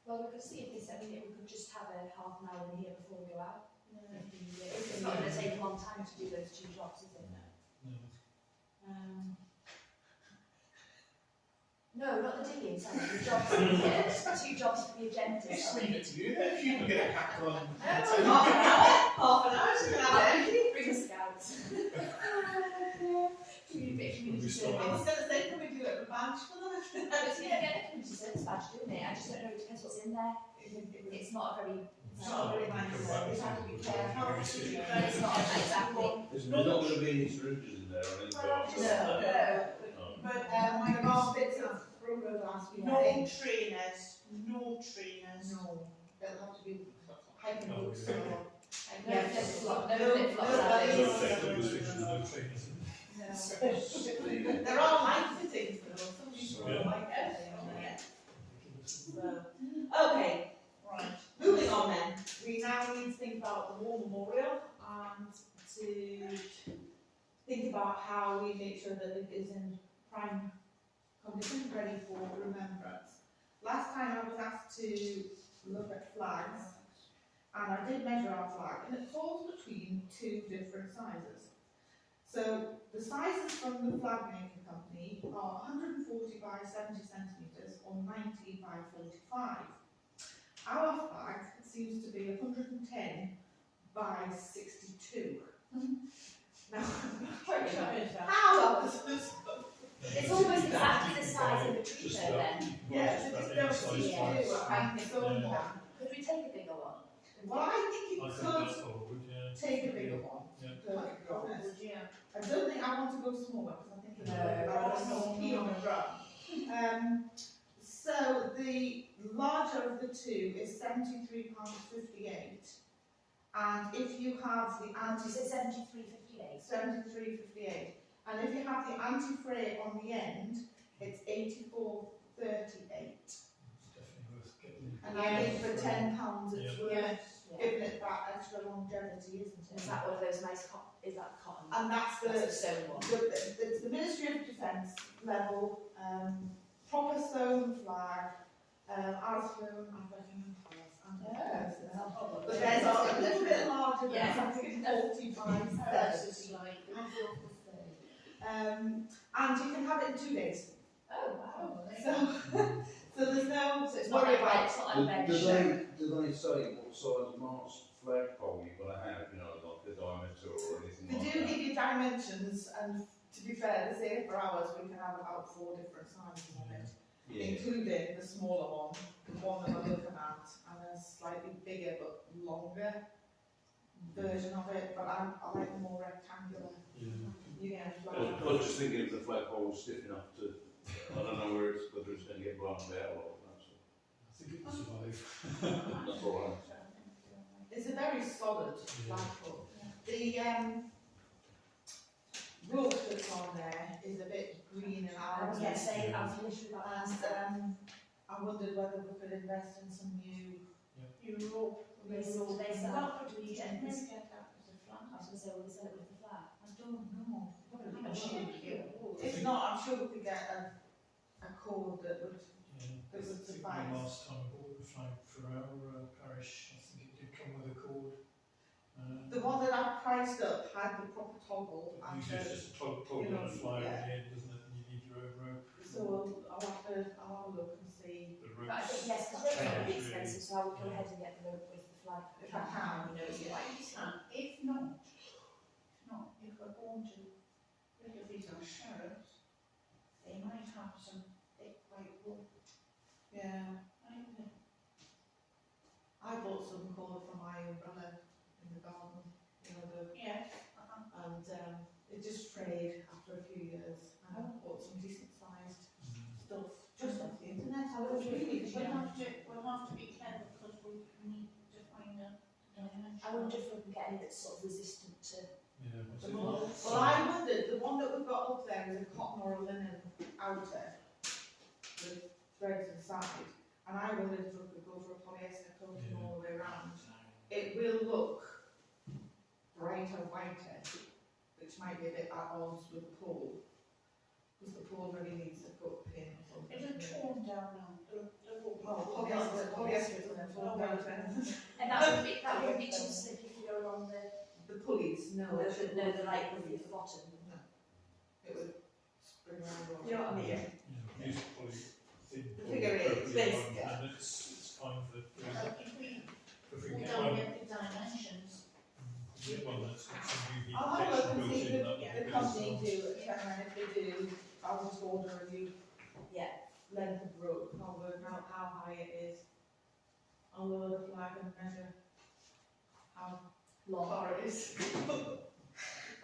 Well, we could see if this, I mean, we could just have a half an hour in here before we go out. Yeah. It's not going to take a long time to do those 2 jobs, is it? No, not the digging, sorry, the jobs, 2 jobs for the agenda. Just leave it to you then, if you can get a hack on. Half an hour. Bring the scouts. Community bit of community service. I was going to say, can we do it with badge for them? It's going to get a community service badge, doing it? I just don't know, it depends what's in there. It's not a very, It's not very nice, we have to be careful. it's not exactly. There's not going to be any syringes in there, I think. No. But, There are bits of rubber glass we no want. trainers, no trainers. No, they'll have to be hiking No, boots yeah. or. No flip-flops, no No, flip-flops, no, are there? no, No technical restrictions, no trainers. No. There are light fittings though, some people Yeah. are light Yes, fitting oh, on yeah. it. So, okay, Right. moving on then. We now need to think about the War Memorial and to think about how we make sure that it is in prime condition, ready for remembrance. Last time I was asked to look at flags, and I did measure our flag, and it falls between 2 different sizes. So the sizes from the flag making company are 140 by 70 centimetres or 90 by 45. Our flag seems to be 110 by 62. Now, how does this? It's almost exactly the size of the tree Just though about- then. Yeah, so Just just about don't size see flags. two, I think so Yeah. one. Could we take a bigger one? Well, I think I you think that's could what would, yeah. take a bigger one, Yeah. to be honest. Would you? I don't think I want to go smaller, because I think it's No. key on the drum. So the larger of the 2 is £73.58, and if you have the Is it 73.58? 73.58, and if you have the anti-fray on the end, it's 84.38. It's definitely worth getting. And I think for £10 it's worth Yes. giving it that extra longevity, isn't it? Is that one of those nice is that cotton? And that's That's the the stone one. it's the Ministry of Defence level, proper stone flag, Arthur, I recommend colours, but there's a little bit larger than Yeah. I think 40 by 70. And you can have it in 2 days. Oh wow. So there's no So it's not worry like about it's not like Do veg. they say what size mast flagpole you've got to have, you know, like the diameter or anything They like do that? give you dimensions, and to be fair, they say for ours we can have about 4 different sizes of it, Yeah. including the smaller one, the one that I'm looking at, and a slightly bigger but longer version of it, but I like the more rectangular. Yeah. Yeah, I was just thinking if the flagpole was stiff enough to, I don't know whether it's going to get blown about or not. I think it will survive. That's all right. it's a very solid flagpole. The roof that's on there is a bit green and I was orange. going to say I was literally about to ask. And I wondered whether we could invest in some new Europe. Do they sell? Not Do we get get this this? get out of the flag. I was going to say, will they sell it with the flag? I don't know. I'm sure you. If not, I'm sure we could get a cord that would Yeah. This is I think fine. the our parish, I think it did come with a cord. The one that I priced up had the proper toggle and Usually it's just a toggle you know, and a flyer yeah. at the end, doesn't it? And you need your own rope. so I'll have a look and see The But I ropes. think, yes, because ropes are Yeah. really expensive, so I would go ahead and get the rope with the flag. if I can. You know, it's like, If not, if we're going to rid of these sheriffs, they might have some thick white wool. Yeah, Right? I bought some cord for my umbrella in the garden, you know, Yes. and it just frayed after a few years. And I bought some decent sized stuff just off the internet. I was really We'll have to be clever because we need to find a dimension. I wonder if we can get any that's sort of resistant to. Yeah, what's The it? more- Well, I wondered, the one that we've got up there is a cotton or a linen outer with threads inside, and I wondered if we could go for a polyester coating Yeah. all the way around. It will look brighter, whiter, which might be a bit at odds with the pole, because the pole really needs a coat pin or something. It'll tone down now. Well, polyester doesn't tone down then. And that would be too slick if you go along The pulleys, no, it should the like at the bottom. it would spring around. all You know what I mean? Yeah. Yeah, use probably thin The cord figure eight, appropriate this, one, yeah. and it's fine for, If we if we can get don't one, get the dimensions, get one that's got some UV I'll have a look protection and built see in, if that would be the good. company do, and then if they do, I'll just order a new Yeah. length of rope, I'll work out how high it is. I'll lower the flag and measure how Long. far it is.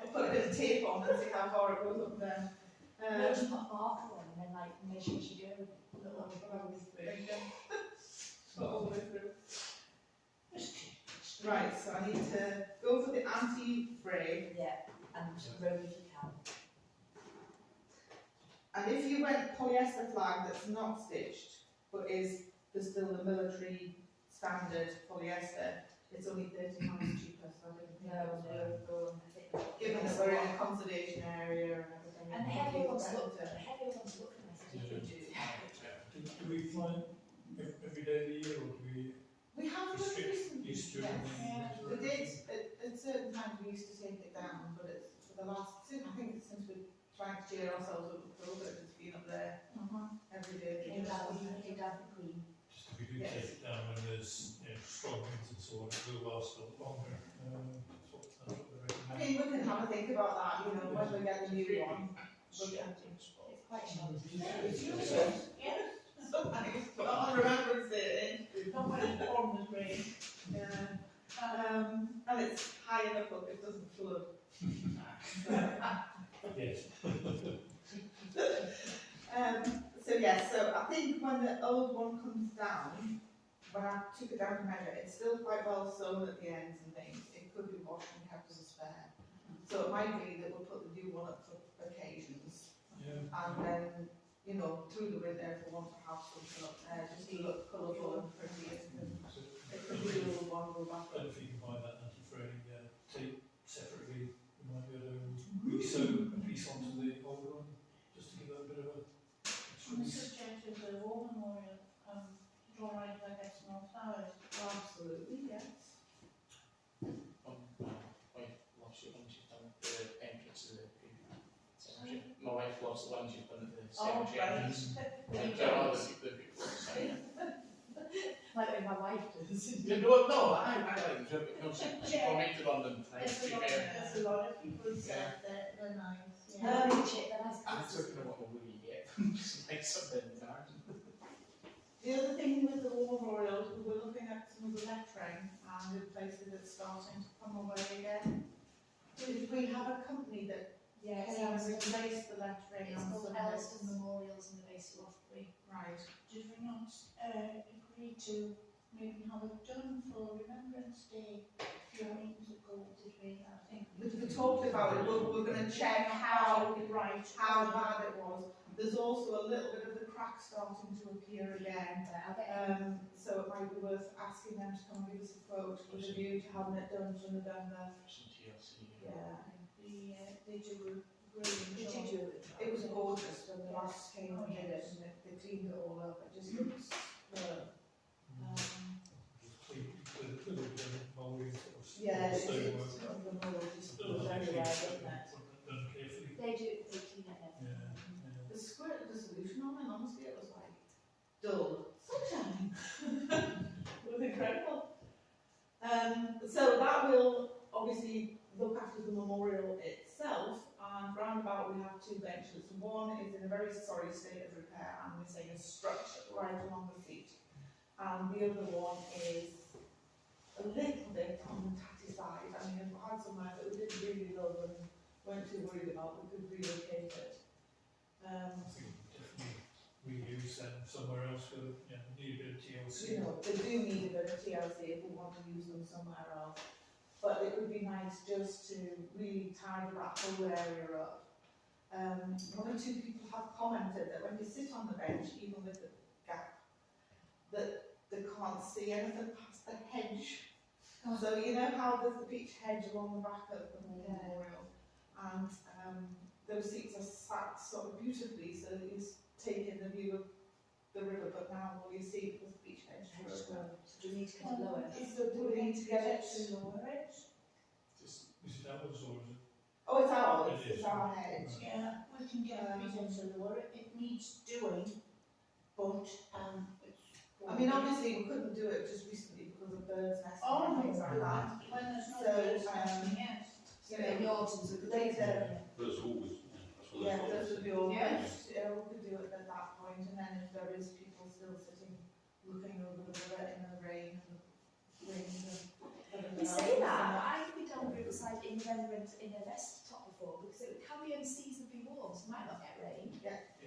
I'll put a bit of tape on and see how far it goes up there. No, just put a marker on and then like measure as you go. There you go. Put all the way through. Right, so I need to go for the anti-fray, Yeah, and rope if you can. and if you went polyester flag that's not stitched, but is still the military standard polyester, it's only £30 cheaper, so I didn't think that was worth going. Given that we're in a conservation area and everything. And the it'd heavier be ones better look, to- the heavier ones look nice. Do we fly every day of the year, or do we We have done restrict recently, use yes. during We did, at certain times we used to take it down, but it's for the last, I think it's since we're trying to cheer ourselves up with COVID, it's been up there every day. Came down the Queen. Just if we do Yes. take it down when there's, you know, strong winds and so on, it will last a lot longer. That's what they I recommend. mean, we can have a think about that, you know, when we get the new one. It's quite sharp. It's useless. yes, Sometimes, but on Remembrance Day, not when it's pouring with rain. yeah. And it's high enough up, it doesn't flood. Yes. So yes, so I think when the old one comes down, when I took it down to measure, it's still quite well sewn at the ends and things. It could be washed and kept as a spare. So it might be that we'll put the new one up for occasions, Yeah. and then, you know, through the winter, if we want to have something up there, just to look colourful and pretty, it could be the old one, go back And up. if you can buy that anti-fray tape separately, we might be able to re-sew a piece onto the old one, just to give that a bit of a extra And the piece. subject of the war memorial, draw right like X more flowers. Absolutely, yes. My wife lost it when she's done the entrance to the cemetery. My wife lost it when she's done the Oh, cemetery right. entrance. There you There are go. other people saying it. Like when my wife does. No, I like the joke. No, she commented on them tonight. There's a lot of people said that they're nice, No, yeah. they check the nice I pieces. took them what will you get? Just like something in the garden. The other thing with the war memorials, we were looking at some of the lettering and in places it's starting to come away again. Did we have a company that Yeah, came and it's replaced the lettering it's on called some Elston bits? Memorials in the base of Loughborough. Right. Did we not agree to maybe have it done for Remembrance Day a few meetings ago, did we? I think. We talked about it, we're going to check how bad it was. There's also a little bit of the crack starting to appear again. I'll get So it might be worth asking them to come and give us a quote with a view to having it done for November. Some TLC. Yeah. They do a brilliant Did job. you do it? It was gorgeous when the last came and did it, and they cleaned it all up. It just looks well. dull sunshine. It was incredible. So that will obviously look after the memorial itself, and round about we have two benches. One is in a very sorry state of repair, and we're saying a structure right along the seat, and the other one is a little bit on the tatty side. I mean, I've had somewhere that we didn't really love and weren't too worried about, we could relocate it. I think definitely reuse them somewhere else for, you know, need a bit of TLC. You know, they do need a bit of TLC if we want to use them somewhere else. But it would be nice just to really tidy that whole area up. One or two people have commented that when you sit on the bench, even with the gap, that they can't see anything past the hedge. So you know how there's the beach hedge along the back of the memorial, and those seats are sat sort of beautifully, so that you take in the view of the river, but now all you see is the beach hedge. Do you need to get it lower? So do we need to get it? to lower it? Is it ours or is it? Oh, it's ours, It is. it's our hedge. Yeah, we can get it to lower it. It needs doing, but it's. I mean, obviously we couldn't do it just recently because of birds' nests Oh, and things like that. when there's no So, birds nesting, yes. You know, In the autumns, we could later, First of all, that's what yeah, they those would be all, Yes. yeah, we could do it at that point, and then if there is people still sitting, looking over the river in the rain and the wind and everything We else, say then that, but I've been down Riverside in November in a vest top before, because it can be unseasonably warm, so it might not get rain.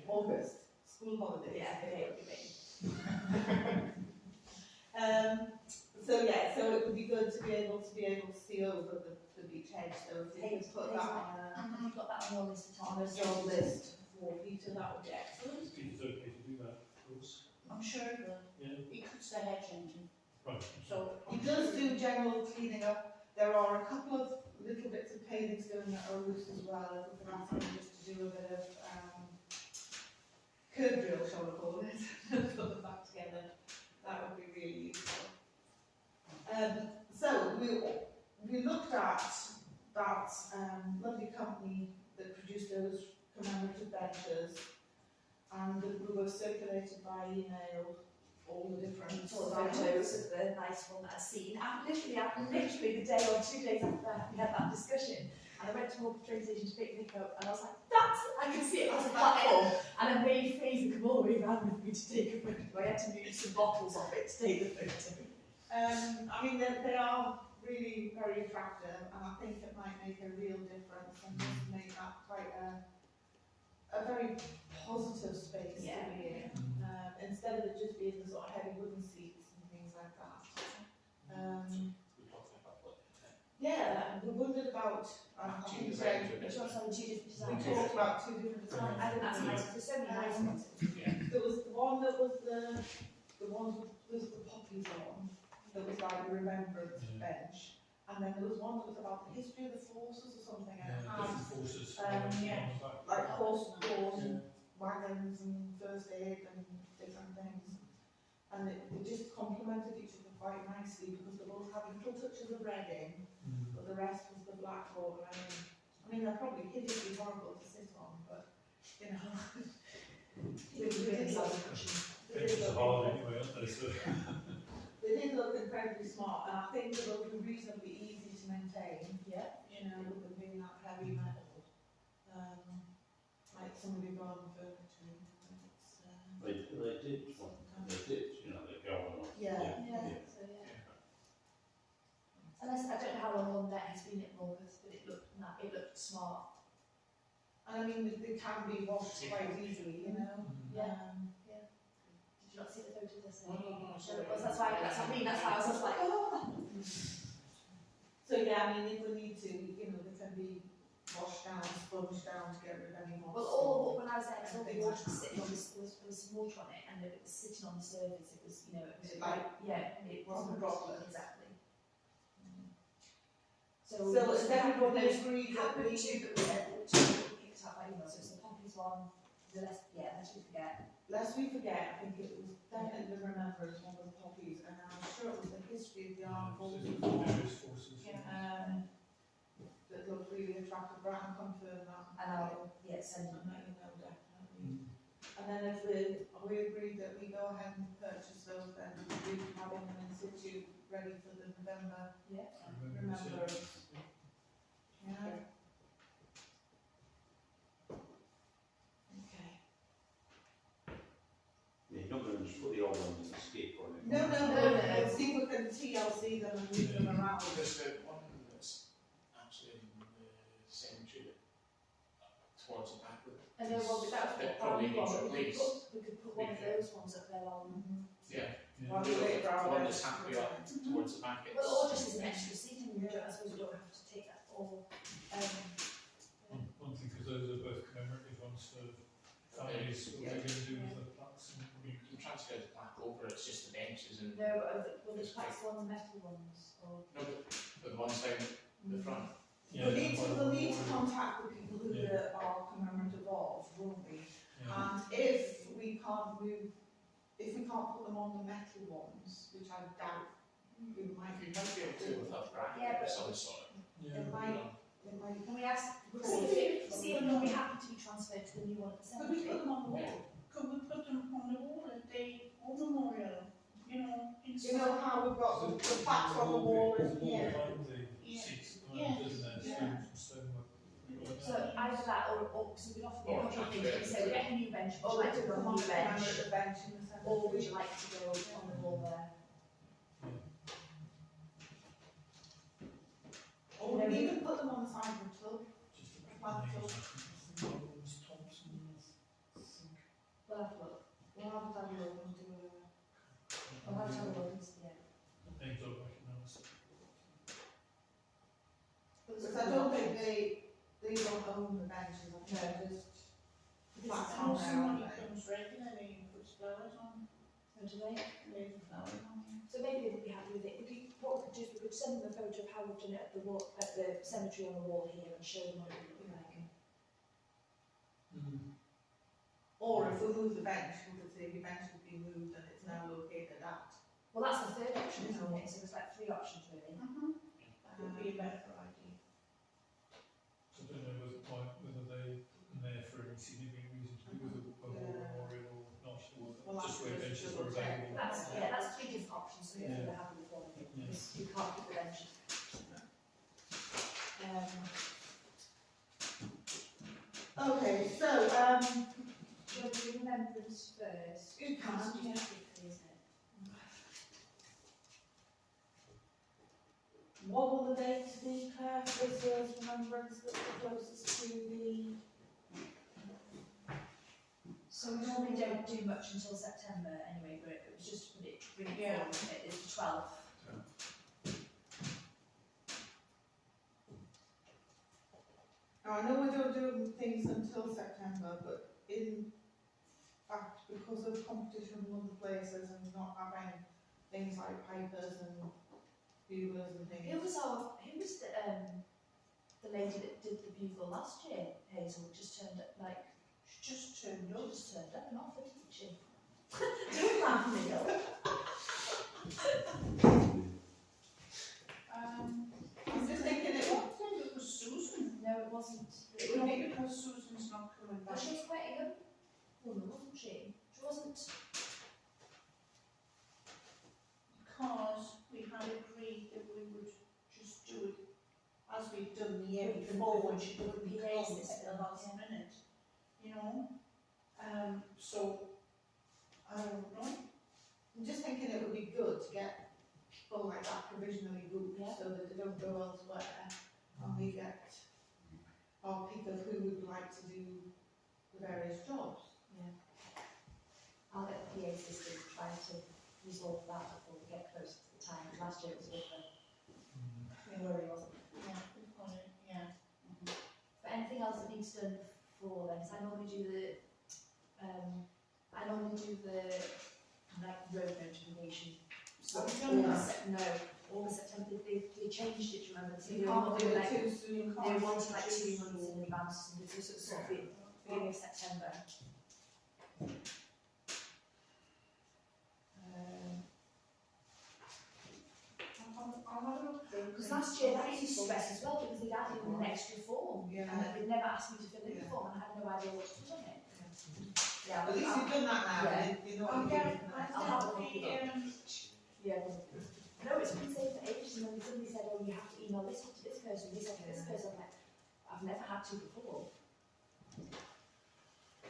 August, school holidays. Yeah, okay, it'll be rain. So yeah, so it would be good to be able to see over the beach hedge, so if we could put that on You've got that on your list of a job list for Peter, that would be excellent. Peter's okay to do that, of course. I'm sure it will. Yeah. It cuts the hedge engine, Right. so. He does do general cleaning up. There are a couple of little bits of palings going that are loose as well. If we can ask him just to do a bit of curb drill, shall we call it, put them back together, that would be really useful. So we looked at that lovely company that produced those commemorative benches, and we were circulated by email all the different All the photos of the nice one that I've seen. Literally the day or 2 days after we had that discussion, and I went to Walker train station to pick Nick up, and I was like, I can see it as a platform, and I made Fraser come all the way around with me to take a photo. I had to move some bottles off it to take the photo. I mean, they are really very attractive, and I think it might make a real difference and just make that quite a very positive space to be in, instead of it just being the sort of heavy wooden seats and things like that. We're talking about what, Yeah, we wondered about, I think Change we the range said, of Which it. one's on the two different we designs? talked about two different designs. I think that's nice, there's so many nice ones. Yeah. There was the one that was the ones with the poppies on, that was like the remembrance bench, and then there was one that was about the history of the forces or something, and it had Different forces. yeah, on the back. like horse Yeah. wagons and first aid and different things, and it just complemented each other quite nicely because they both had little touches of red in, Mm. but the rest was the black border. I mean they're probably hideously horrible to sit on, but you know, they did look, Benches are hard anyway, aren't they? So. they did look incredibly smart, and I think they will be reasonably easy to maintain. Yeah. You know, with them being that heavy metal, like some of the garden furniture. They dipped one, they dipped, you know, they galvanised. Yeah. Yeah, so yeah. Unless, I don't know how long that has been at Morpeth, but it looked smart. And I mean, they can be washed quite easily, you know. Yeah. Did you not see the photo this No, no, So sorry. it was, that's why I was just like, oh. So yeah, I mean, if we need to, you know, they can be washed down, sponged down to get rid of any moss. Well, all when I was there, I saw the water was sitting on this. There was some water on it, and it was sitting on the surface. It was, you know, it was It like it wasn't wasn't droplets. exactly. So has everybody agreed that Happened we two that we said two picked up by email. So it's the poppies one, the less we forget. lest we forget, I think it was definitely the remembrance one with the poppies, and I'm sure it was the history of the armed forces one, Various forces. that looked really attractive. Brian confirmed that. And I'll send And them. let you know definitely. And then if we agreed that we go ahead and purchase those, then we can have them in situ ready for the November Yeah. remembrance. Yeah. Okay. Yeah, you're not going to just put the old ones in the skip or anything. No, No. we'll see if we can TLC them and move them around. There's the one that's actually in the cemetery towards the back of it. And then well, that's They what probably value need on, replaced. we could put one of those ones up there on. Yeah. Well, The we'll wait for our one that's wedding. halfway up towards the back. Well, or just as an extra seat, and I suppose we don't have to take that all. One thing, because those are both commemorative ones for families, what they're going to do with the plaques. You can transfer the plaque over, it's just the benches and, No, well, the plaques on the metal ones, or. no, but the ones down the front. Yeah, We'll need to contact the people who are commemorative of, won't we? And if we can't put them on the metal ones, which I doubt we might. You might be able to with a bracket Yeah, of but- some sort. It might, Can we ask, Cool. see if they'll be happy to be transferred to the new one at the Could we cemetery? put them on the wall? Could we put them on the wall at the war memorial, you know, you know how we've got the plaques on the wall, There's a wall yeah. behind the Yeah. seats at the moment, isn't there? Yeah. Stonework. So either that or because we often Or get a couple of transfer. things, so we get a new bench, would Or you we like to could go come on on the the bench? commemorative bench in the centre. Or would you like to go on the wall there? Or we can even put them on the side of the tub. Just a bit Plaque amazing. Rollins, Thompsons. We'll have a look. We'll have to have a look and do We'll have to have a look and see, yeah. Names are recognised. Because I don't think they don't own the benches, I think they're just plaques I on know there, somebody aren't they? comes regularly and puts flowers on, So do they? leaves flowers on. So maybe they would be happy with it. What we could do is we could send them a photo of how we've done it at the wall, at the cemetery on the wall here and show them what it would look like. Or if we move the bench, we could say the bench would be moved and it's now located at. Well, that's the third option, isn't it? So there's like three options really. That would be a better idea. So I don't know whether they put them there for any significant reason to do with a war memorial or not, Well, or just where that's benches double are check. available. That's three different options, so Yeah. if they're happy with one of them, Yeah. because you can't keep the benches. Okay, so, Do you want to do remembrance first? You can, Just yeah. quickly, isn't it? what will the date be, Claire, for this year's remembrance that's the closest to the? So we normally don't do much until September anyway, but it was just to put it, bring it Yeah. forward, isn't it? It's the 12th. Now, I know we don't do things until September, but in fact, because of competition from other places and not having things like pipers and buglers and things. Who was the lady that did the bugle last year, Hazel, just turned up, like, She just turned no, up. just turned up and offered, didn't she? Don't laugh, Neil. I'm just thinking I it, don't think it was Susan. No, it wasn't. it would be, Because Susan's not coming But back. she was quite a young woman, wasn't she? She wasn't. Because we had agreed that we would just do it as we've done the year before, when she couldn't come PA at system, the last yeah. minute, you know? So, I don't know. I'm just thinking it would be good to get people like that provisionally booked Yeah. so that they don't go elsewhere and we get our pick of who would like to do the various jobs. Yeah. I'll get the PA system trying to resolve that before we get close to the time. Last year it was a bit of a worry, wasn't it? Yeah, we've got it, yeah. But anything else that needs done before then? 'Cause I normally do the like road notification. So Have you done August, no, August, September, they changed it, do you remember? So You they can't were do it like, too soon. they wanted like 2 months in advance, and it's sort of beginning of September. I'll have a look through. Because last year that used to stress as well, because they'd added in an extra form, Yeah. and they'd never asked me to fill in the Yeah. form, and I had no idea what to put on it. Yeah. At least you've done that now, Yeah. you know what you're doing. I'll have a look at Yeah. No, it's been saying for ages, and then somebody said, oh, you have to email this one to this person, this one to this person. I'm like, I've never had to before.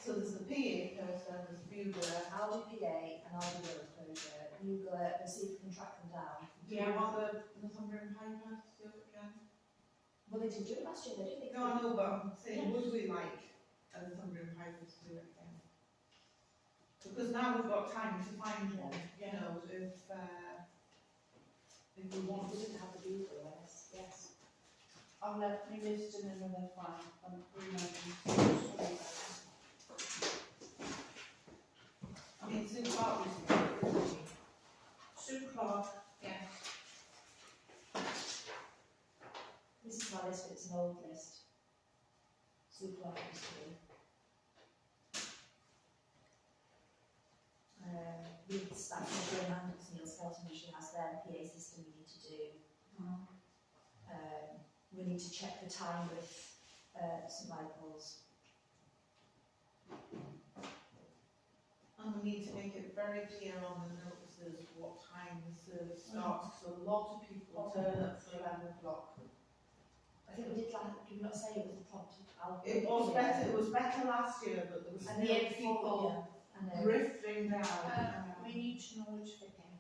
So there's the PA person, there's the bugler. I'll do PA and I'll do the closure. You go and see if we can track them down. Do you want the Northumbrian paper to do it again? Well, they didn't do it last year, they didn't. No, I know, but I'm saying, would we like a Northumbrian paper to do it again? Because now we've got time to find one, you know, if we want We to. didn't have the Google, yes. I'll let me list in another file and I mean, Sue Clark used to do it, didn't she? Sue Clark, yes. This is my list, it's an old list. Super like used to be. That's Joe Mandel's Neil's Felton Parish has their PA system we need to do. We need to check the time with St Michael's. And we need to make it very clear on the notices what time the service starts, so a lot of people turn up for 11 o'clock. I think we did not say it was the prompt. It was better last year, but there was And the still year before, people yeah, I know. drifting down. We need to know which fitting.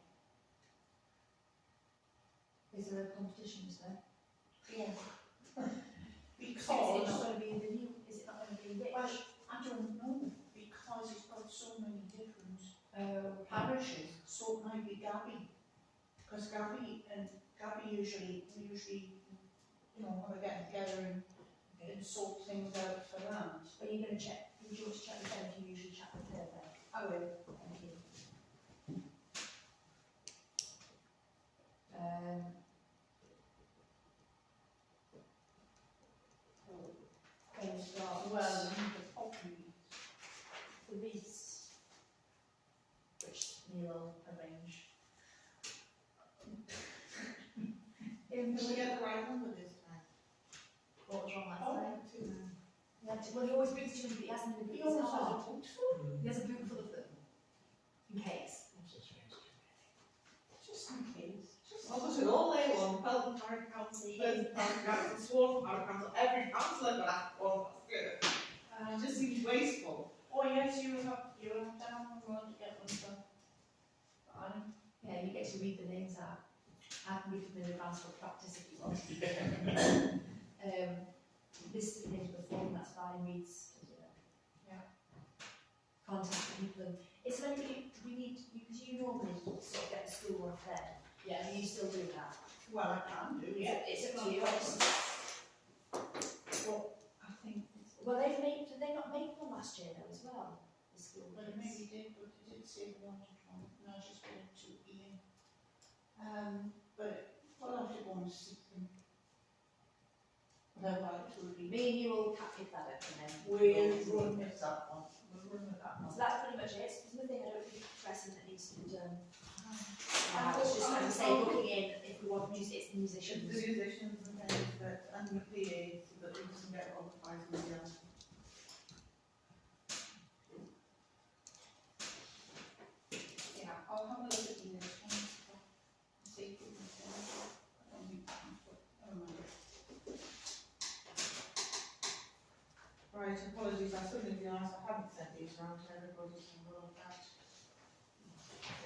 Is there a competition, is there? Yeah. Is it Because, not going to be the new, is it not going to be rich? well, I don't know, because it's got so many different Oh, parishes, so it might be Gabby. Because Gabby usually, you know, have a get together and sort things out for that. Are you going to check, would you want to check with them if you usually chat with her then? I will. Thank you. Going to start, Well, the poppy. the wreaths, which Neil will arrange. Did we get the right number this time? What was wrong last Oh, time? 2 now. Well, he always brings two, but he hasn't been He his always has car. a boot full, He has a boot full of them, in case. just in case. I was looking all day long, Felton Parish Council, Felton Parish Council, Swan Parish Council, every councillor got that one, that's good. It just seems wasteful. Oh yes, you have down the road to get one done. Yeah, you get to read the names out. I can read them in advance for practice if you want. List the names before, and that's fine, reads, Yeah. contact the people. And it's when we need, because you normally sort of get the school one then. Yeah, and you still do that. Well, I can do, yeah. It's up to you. I just, Well, I think it's, well, did they not make one last year though as well? The school well, kids? maybe did, but it did say they wanted one, and I just put it to Ian. But we'll have to go and see them. They're like to Me read. and you will pick that up and then. We'll run with that one, we'll run with that So one. that's pretty much it. There's nothing I don't think pressing that needs to be done. I It's just like I say, will- booking in if we want music, it's the The musicians. musicians and things that, and the PA, so that we can get all the prizes together. Yeah, I'll have a look at the next one. See if we can send it. I don't think I can put, never mind. Right, apologies, I suddenly realised I haven't sent these round to everybody, so we'll look at.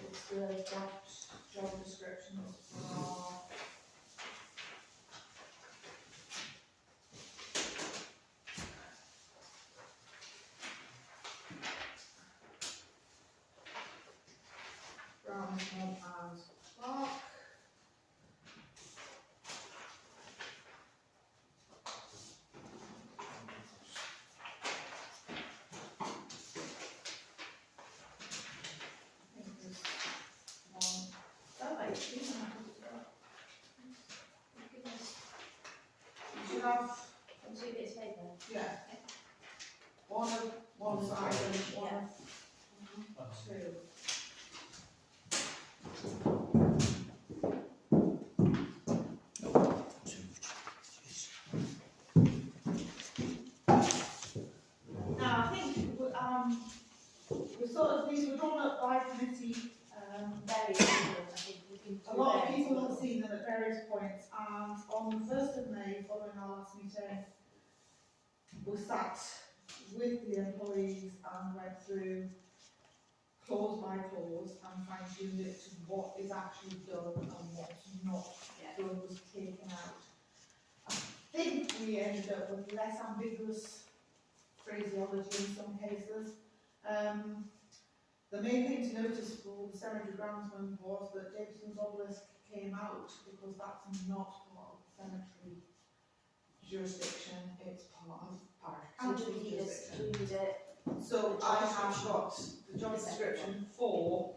It's the job descriptions for. Brown, and Clark. I think there's one. Oh, wait, These are not- goodness. You should have, Can you bits of paper? yeah. One of one side and one of two. Now, I think, these were drawn up by committee, Various people, I think we can. a lot of people have seen them at various points, and on the 1st of May, following our last meeting, we sat with the employees and went through clause by clause and fine-tuned it to what is actually done and what's not done was taken out. I think we ended up with less ambiguous phraseology in some cases. The main thing to notice for the cemetery groundsman was that Davison's obelisk came out because that's not part of the cemetery jurisdiction, it's part of parish So do council we need this, jurisdiction. do we need it, So I have got the job description for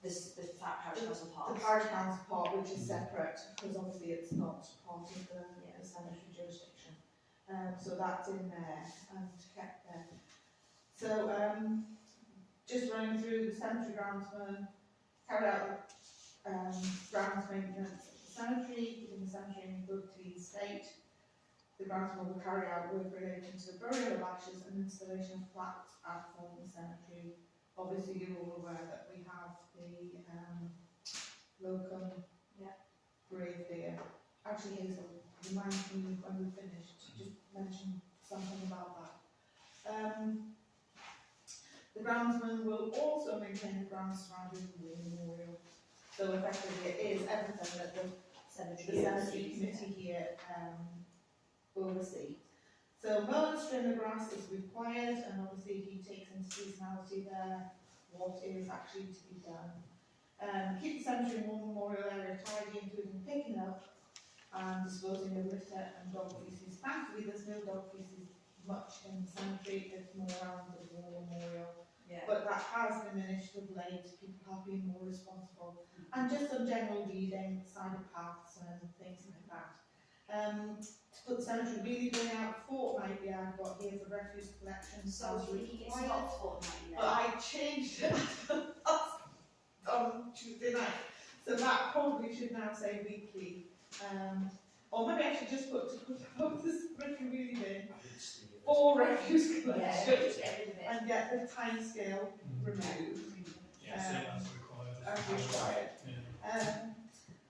the parish council part? the parish council part, which is separate, because obviously it's not part of the cemetery jurisdiction. So that's in there and kept there. So just running through, the cemetery groundsman carried out grounds maintenance at the cemetery, keeping the cemetery in good clean state. The groundsman will carry out work relating to the burial of ashes and installation of plaques at Felton Cemetery. Obviously, you're all aware that we have the locum grave there. Actually, Hazel, remind me when we finished, just mention something about that. The groundsman will also maintain the grounds surrounding the war memorial. So effectively, it is everything that the cemetery committee here oversee. So mowing and trimming the grass is required, and obviously he takes into seasonality there what is actually to be done. Keep the cemetery and war memorial area tidy, including picking up and disposing of litter and dog feces. Thankfully, there's no dog feces much in the cemetery, it's more around the war memorial. But that has diminished of late, people have been more responsible. And just some general weeding, side of paths and things like that. To put the cemetery really going out fortnightly, I've got here for refuse collection. So it's required. not fortnightly then? But I changed it on Tuesday night. So that probably should now say weekly. Or maybe I should just put to put out this cemetery really big for refuse collection and get the time scale removed. As required. As required.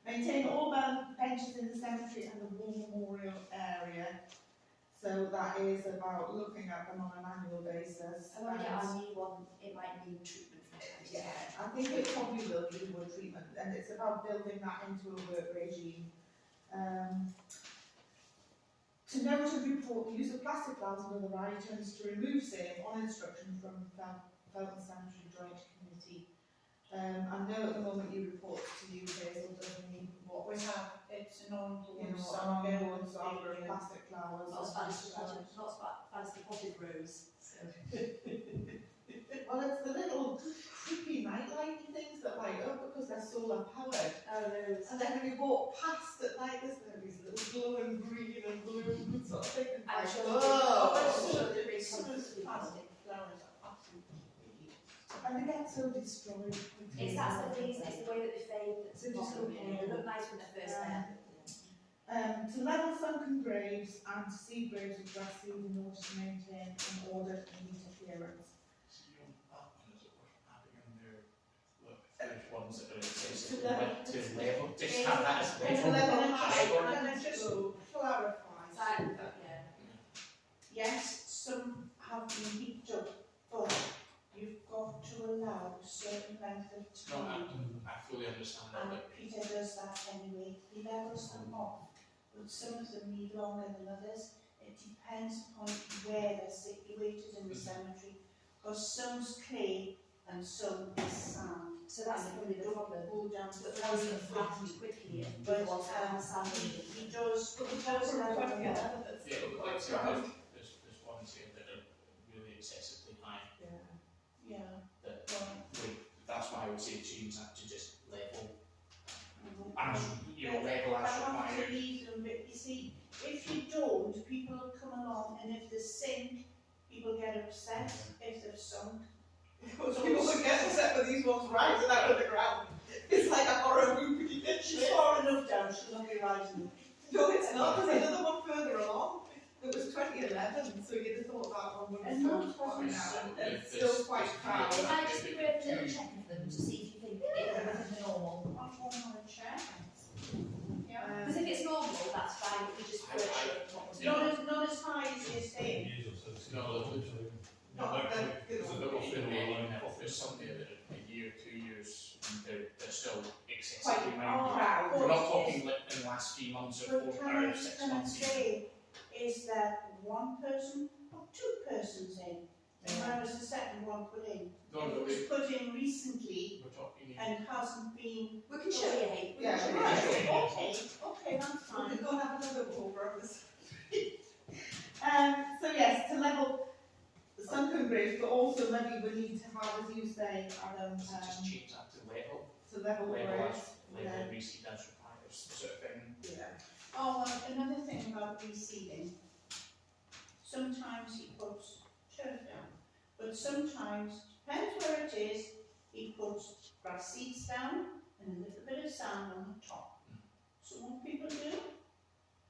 Maintain all benches in the cemetery and the war memorial area. So that is about looking at them on an annual basis. And when we get our new one, it might need treatment from time to time. I think it probably will need wood treatment, and it's about building that into a work regime. To note and report the use of plastic bags and other items to remove same on instruction from Felton Cemetery Joint Committee. I know at the moment you report to you, Hazel, doesn't mean what We have, it's an ongoing ongoing saga of plastic flowers. Not fancy potted rose. So. Well, it's the little creepy night lighting things that light up because they're solar powered. Oh, those. And then when you walk past at night, there's these little glowing green and blue sort of thing. I'm Like, sure whoa! some of the Some of the plastic flowers are absolutely hideous. And they get so destroyed. It's that's the reason, it's the way that they fade, that's They just look they look nice when they're first there. To level sunken graves and to seed graves with grass seed in order to maintain an ordered and neat appearance. There's ones that are accessible To level. to level, just have that as To level. level and Can I just clarify? Yeah. Yes, some have been heaped up, but you've got to allow a certain length of No, time. I fully understand that, And but Peter does that anyway, he levels them off, but some of them need longer than others. It depends upon where they're situated in the cemetery, because some's clay and some is sand. So that's probably the problem. Go down to The the ones that floor. flatten quickly and But the ones that have sand in them. he does level them yeah, off. but like, so there's ones here that are really excessively high, Yeah, that well, that's why I would say change that to just level, I as, level as want to required. leave them, but you see, if you don't, people will come along, and if they sink, people get upset if they've sunk. Because people would get upset with these ones rising out of the ground. It's like a horror movie. She's far enough down, she'll not be rising. No, it's not, there's another one further along. It was 2011, so you'd have thought that one would have And stopped not by one now. so- And it's still quite proud. It might just to see if you think it's within the normal. I'll go on a chair. Yeah. Because if it's normal, that's fine, if you just worksheet what was Not as high as you're saying. Years or so. No, Not the There's good a old bit of days. feeling if there's somebody that a year, 2 years, and they're still Quite excessively minded. proud. We're not talking like in the last 3 months or But 4 can or I 6 months. even. say, is there one person or 2 persons in? And where was the second one put in? No, It no, was put in recently we're talking. and hasn't been. We can show you, Hay. Yeah, Right, right. okay, that's We fine. could go and have another over of this. So yes, to level sunken grades, but also maybe we need to have, as you say, Adam, Just change that to level. to level grades. Level reseed as required, sort of thing. Yeah. Oh, well, another thing about reseeding. Sometimes he puts turf down, but sometimes, depends where it is, he puts grass seeds down and a little bit of sand on the top. So what people do,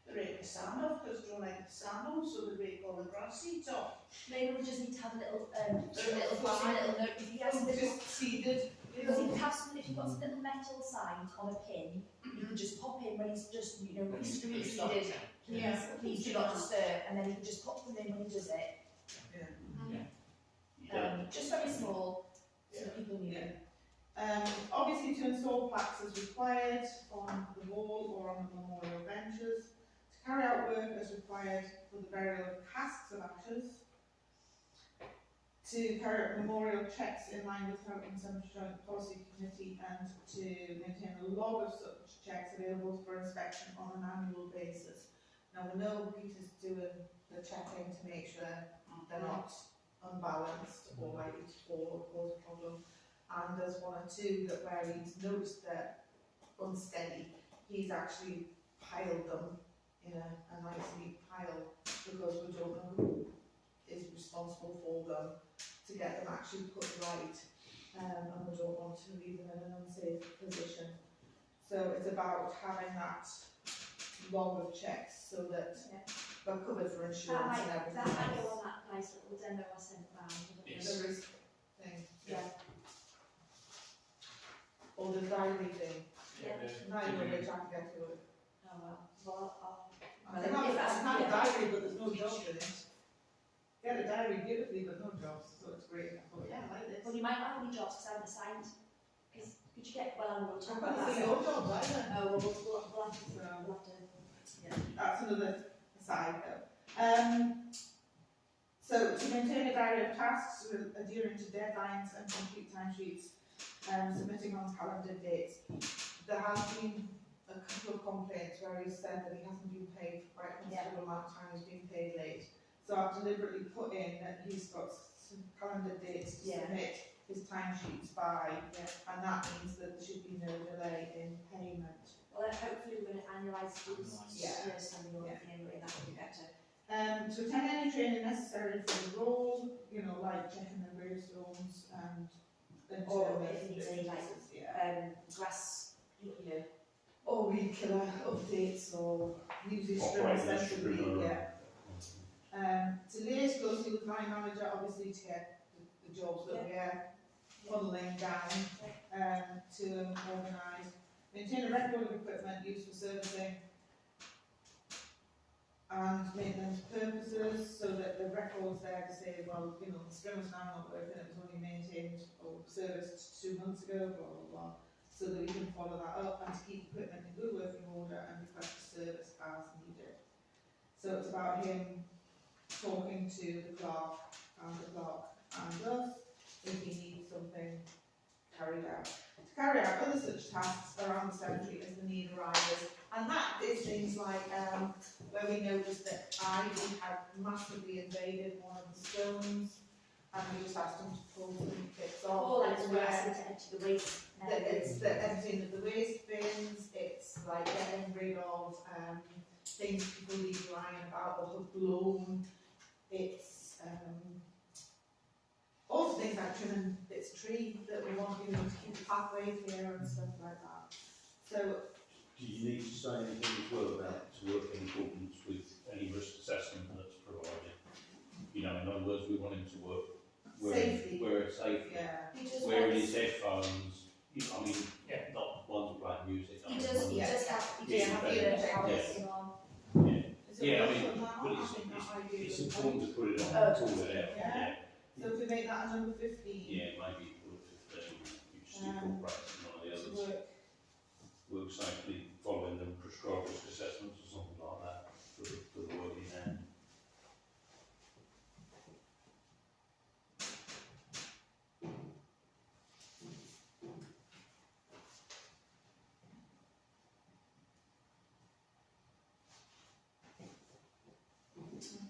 they rake the sand off because they don't like the sand on, so they rake all the grass seeds off. Maybe we just need to have a little note, if he has a little, Just seeded. because if you have some, if you've got some little metal sign on a pin, you can just pop in when he's just, you know, When he's reseeded, Yeah. please do not disturb, and then he can just pop them in when he does it. Yeah. Just very small, so that people knew. Obviously to install plaques as required on the wall or on the memorial benches, to carry out work as required for the burial of casks of ashes, to carry out memorial checks in line with Felton Parish Policy Committee, and to maintain a log of such checks available for inspection on an annual basis. Now we know Peter's doing the checking to make sure they're not unbalanced or likely to fall or cause a problem. And there's 1 or 2 that where he's noticed they're unsteady, he's actually piled them in a nice neat pile because we don't know who is responsible for them to get them actually put right, and we don't want to leave them in an unsafe position. So it's about having that log of checks so that we're covered for insurance and everything That might go else. on that nice little demo I sent round. Yes. The risk thing, Yeah. or the diary thing. Yeah. Neither of which I can get to it. Oh well, I can have a diary, but there's no jobs in it. Get a diary beautifully, but no jobs, so it's great. I thought, yeah, I like this. well, you might not have any jobs because I haven't assigned. Because could you get, well, I'm going to I talk about can't that. see your jobs either. Oh, well, we'll have to, Yeah, that's another aside though. So to maintain a diary of tasks, adhering to deadlines and complete timesheets, submitting on calendar dates. There has been a couple of complaints where he said that he hasn't been paid for quite a considerable amount of time, he's been paid late. So I've deliberately put in that he's got some calendar dates to submit his timesheets by, and that means that there should be no delay in payment. well, hopefully we're going to annualise schools. Yeah. Something or anything anyway, that would be better. To attend any training necessary for the role, you know, like checking the gravestones and Or if you need like, yeah. grass, you know. Or regular updates or music stream Operating essentially, stream, yeah. To liaise closely with my manager, obviously to get the jobs that we're funneling down, to organise, maintain a record of equipment used for servicing and maintenance purposes, so that the record's there to say, well, you know, the string was now not working, it was only maintained or serviced 2 months ago, blah, blah, blah, so that we can follow that up and to keep equipment in good working order and request for service as needed. So it's about him talking to the clerk and us if he needs something carried out. To carry out other such tasks around the cemetery as the need arises, and that is things like where we noticed that ivy had massively invaded one of the stones, and we just asked him to pull some bits off. All that It's is where where I to empty the waste. it's the emptying of the waste bins, it's like getting rid of things people leave lying about or have blown, it's also things like trimming bits of tree that we want, you know, to keep the pathways here and stuff like that. So, Do you need to say anything as well about to work in accordance with any risk assessment that's provided? You know, in other words, we want him to work Safety. where it's safe. Yeah. He does Where want- his headphones, I mean, Yeah. not ones playing music. I He mean, does, ones- he Yeah. does have, he Yeah, does have but- the yeah. balancing on. Is it Yeah, I worth mean, putting that but on? I think that might be a it's good important point. to put it on, Oh, pull it out, yeah. yeah. So if we make that as number 15, Yeah, maybe put 15, you just Um, incorporate some of the to others. work, Work safely, following the prescribed risk assessments or something like that for the working hand.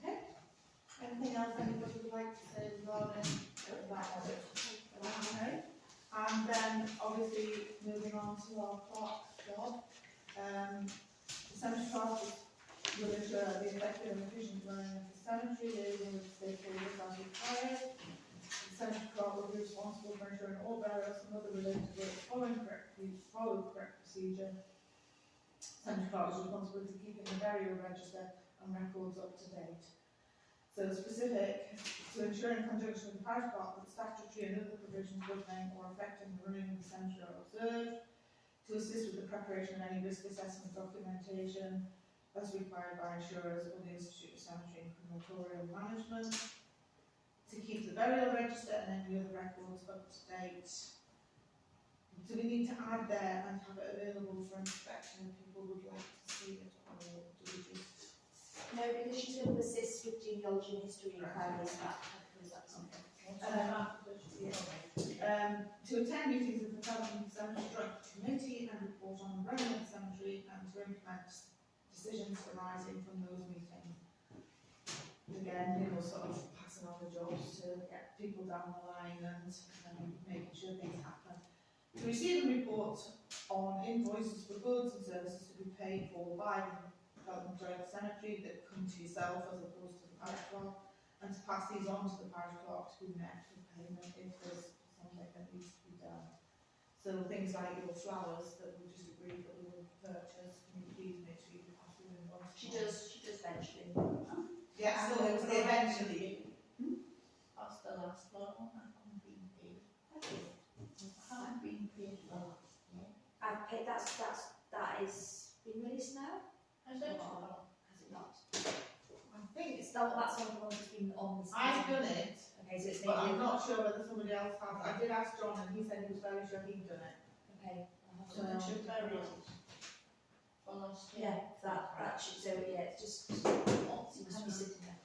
okay. Anything else anybody would like to say regarding that audit? Okay. And then obviously moving on to our clerk's job. The cemetery clerk will ensure the effective and efficient running of the cemetery, liaising with stakeholders as required. The cemetery clerk will be responsible for ensuring all burials and other related work follow correct procedure. Cemetery clerk is responsible for keeping the burial register and records up to date. So specific, to ensure in conjunction with the parish clerk that statutory and other provisions governing or affecting the running of the cemetery are observed, to assist with the preparation of any risk assessment documentation as required by insurers or the Institute of Cemetery and Crematorial Management, to keep the burial register and any other records up to date. Do we need to add there and have it available for inspection if people would like to see it, or do we just... No, because she's going to assist with genealogy and history inquiries, that covers that something. To attend meetings of the Felton Cemetery Joint Committee and report on the running of the cemetery and to implement decisions arising from those meetings. Again, you know, sort of passing on the jobs to people down the line and making sure things happen. To receive and report on invoices for goods and services to be paid for by the Felton Joint Cemetery that come to yourself as opposed to the parish clerk, and to pass these on to the parish clerk to be met for payment if there's something that needs to be done. So things like your flowers that we just agreed that we would purchase, can you please make sure you pass them in once? She does mention. Yeah, so it was the eventually. That's the last lot, I haven't been paid. I haven't been paid last year. I've paid, that is been released now? Has it? Has it not? I think It's that, that's one of the ones that's been on this. I've done it, Okay, so it's but I'm maybe, not sure whether somebody else has. I did ask John and he said he was very sure he'd done it. okay. I'll have to So check. it's your burials for last year. Yeah, that should, so yeah, it's just, it must be sitting there.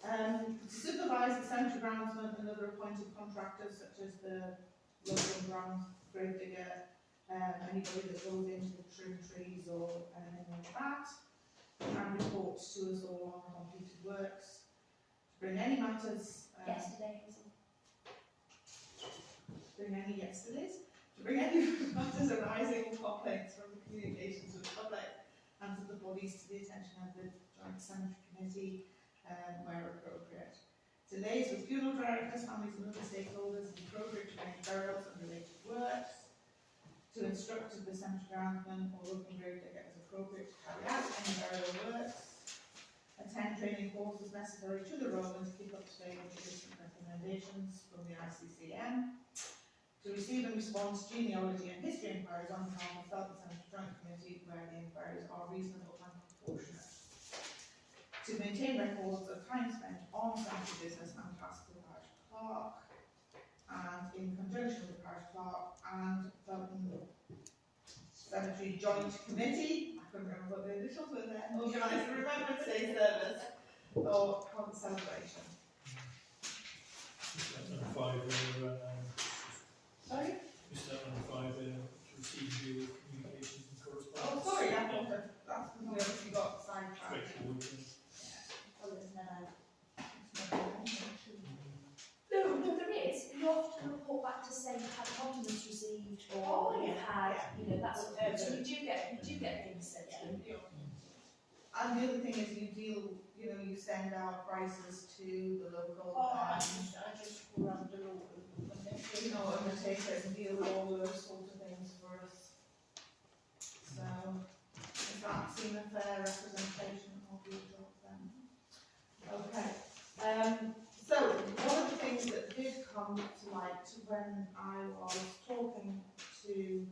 To supervise the cemetery groundsman and other appointed contractors such as the local grounds grave digger, anybody that goes into the trim trees or anything like that, and reports to us all on completed works. To bring any matters, Yesterday, to bring any matters arising or complaints from the communications with the public and to the bodies to the attention of the Joint Cemetery Committee where appropriate. Delays with funeral directors, families and other stakeholders is appropriate to arrange burials and related works. To instruct the cemetery groundsman or local grave digger as appropriate to carry out any burial works. Attend training courses necessary to the role and to keep up to date with the different recommendations from the ICCM. To receive and respond to genealogy and history inquiries on behalf of Felton Cemetery Joint Committee where the inquiries are reasonable and proportionate. To maintain records of time spent on cemetery business and pass to the parish clerk. And in conjunction with the parish clerk and Felton Cemetery Joint Committee, I couldn't remember what the initials were there, organise the Remembrance Day service or concert celebration. Number 5 Sorry? is that number 5 to receive and deal with communications and correspondence? Oh, sorry, I thought that's because we obviously got sidetracked. Straightforward. well, there's never. It's No, there is. You often report back to say you've had compliments received or Oh, you've yeah, had, yeah. you know, that sort of thing. So you do get things sent to you. And the other thing is you deal, you know, you send out prices to the local, I just go around the local. you know, undertakers and deal with all those sort of things for us. So, does that seem a fair representation of your job then? Okay. So, one of the things that did come to light when I was talking to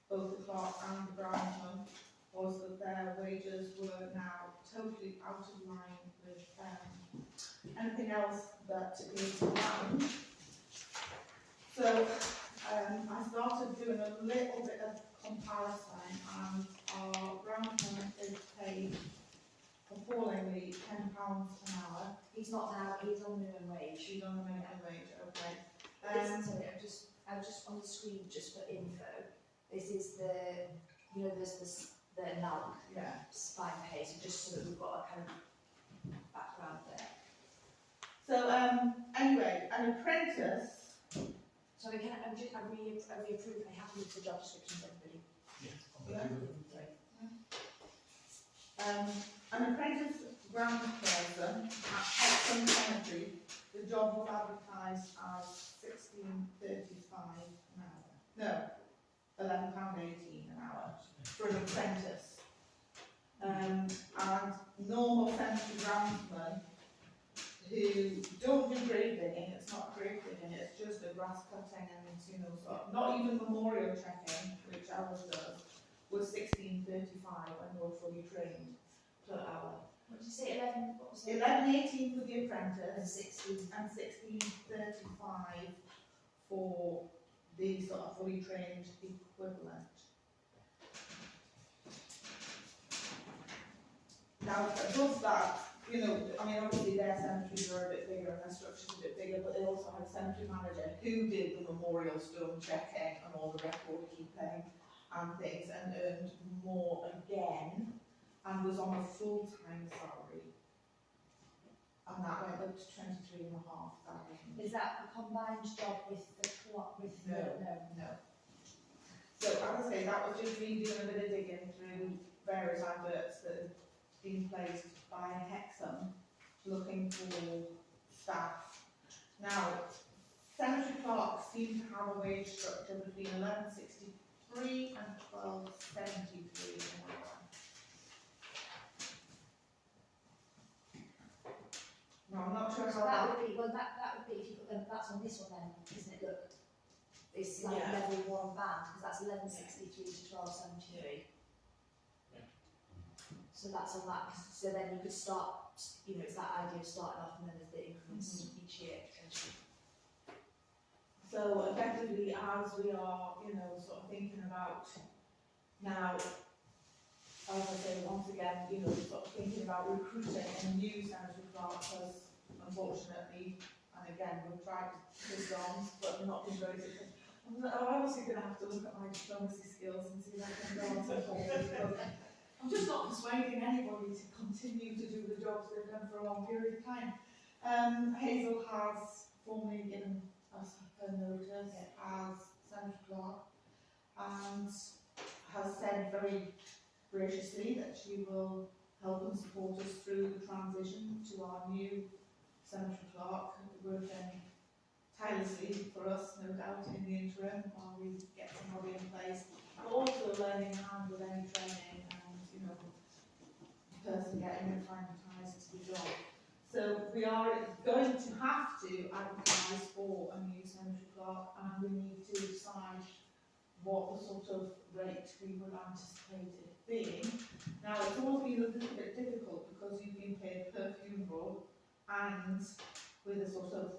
both the clerk and the groundsman was that their wages were now totally out of line with anything else that is around. So I started doing a little bit of comparison, and our groundsman is paid appallingly £10 an hour. He's not now, he's on minimum wage. She's on the minimum wage, okay. Sorry, I'm just on the screen just for info. This is the, you know, there's this, the NALC Yeah. fine pay, so just so that we've got a kind of background there. So anyway, an apprentice. Sorry, are we approved? Are you happy with the job descriptions, everybody? Yeah. Sorry. An apprentice groundsperson at Felton Parish, the job was advertised as £16.35 an hour. No, £11.18 an hour for an apprentice. And normal cemetery groundsmen who don't do grave digging, it's not grave digging, it's just a grass cutting and, you know, sort of, not even memorial checking, which ours does, was £16.35 when they were fully trained per hour. What did you say, 11, what was it? £11.18 for the And apprentice 16. and £16.35 for the sort of fully trained equivalent. Now, above that, you know, I mean, obviously their cemeteries are a bit bigger and their structures a bit bigger, but they also had a cemetery manager who did the memorial stone checking and all the record keeping and things, and earned more again, and was on a full-time salary. And that went up to 23,500. Is that a combined job with the clock, with No. no. So as I say, that was just me doing a bit of digging through various adverts that had been placed by Hexham looking for staff. Now, cemetery clerks seem to have a wage structure between £11.63 and £12.73 an hour. Now, I'm not sure So how that would be, well, that would be, if you put them, that's on this one then, isn't it, look? It's like Yeah. level 1 band, because that's 1163 to 1273. Yeah. So that's on that, so then you could start, you know, it's that idea of starting off and then there's the increments each year, potentially. So effectively, as we are, you know, sort of thinking about now, as I say, once again, you know, sort of thinking about recruiting a new cemetery clerk, because unfortunately, and again, we've tried this on, but we've not been very successful. I'm obviously going to have to look at my diplomacy skills and see if I can go on to because I'm just not persuading anybody to continue to do the jobs they've done for a long period of time. Hazel has formally given us her notice as cemetery clerk and has said very graciously that she will help and support us through the transition to our new cemetery clerk, working tirelessly for us, no doubt, in the interim while we get somebody in place, but also lending a hand with any training and, you know, the person getting acclimatised to the job. So we are going to have to advertise for a new cemetery clerk, and we need to decide what the sort of rate we would anticipate it being. Now, it's always been a little bit difficult because you've been paid per funeral and with a sort of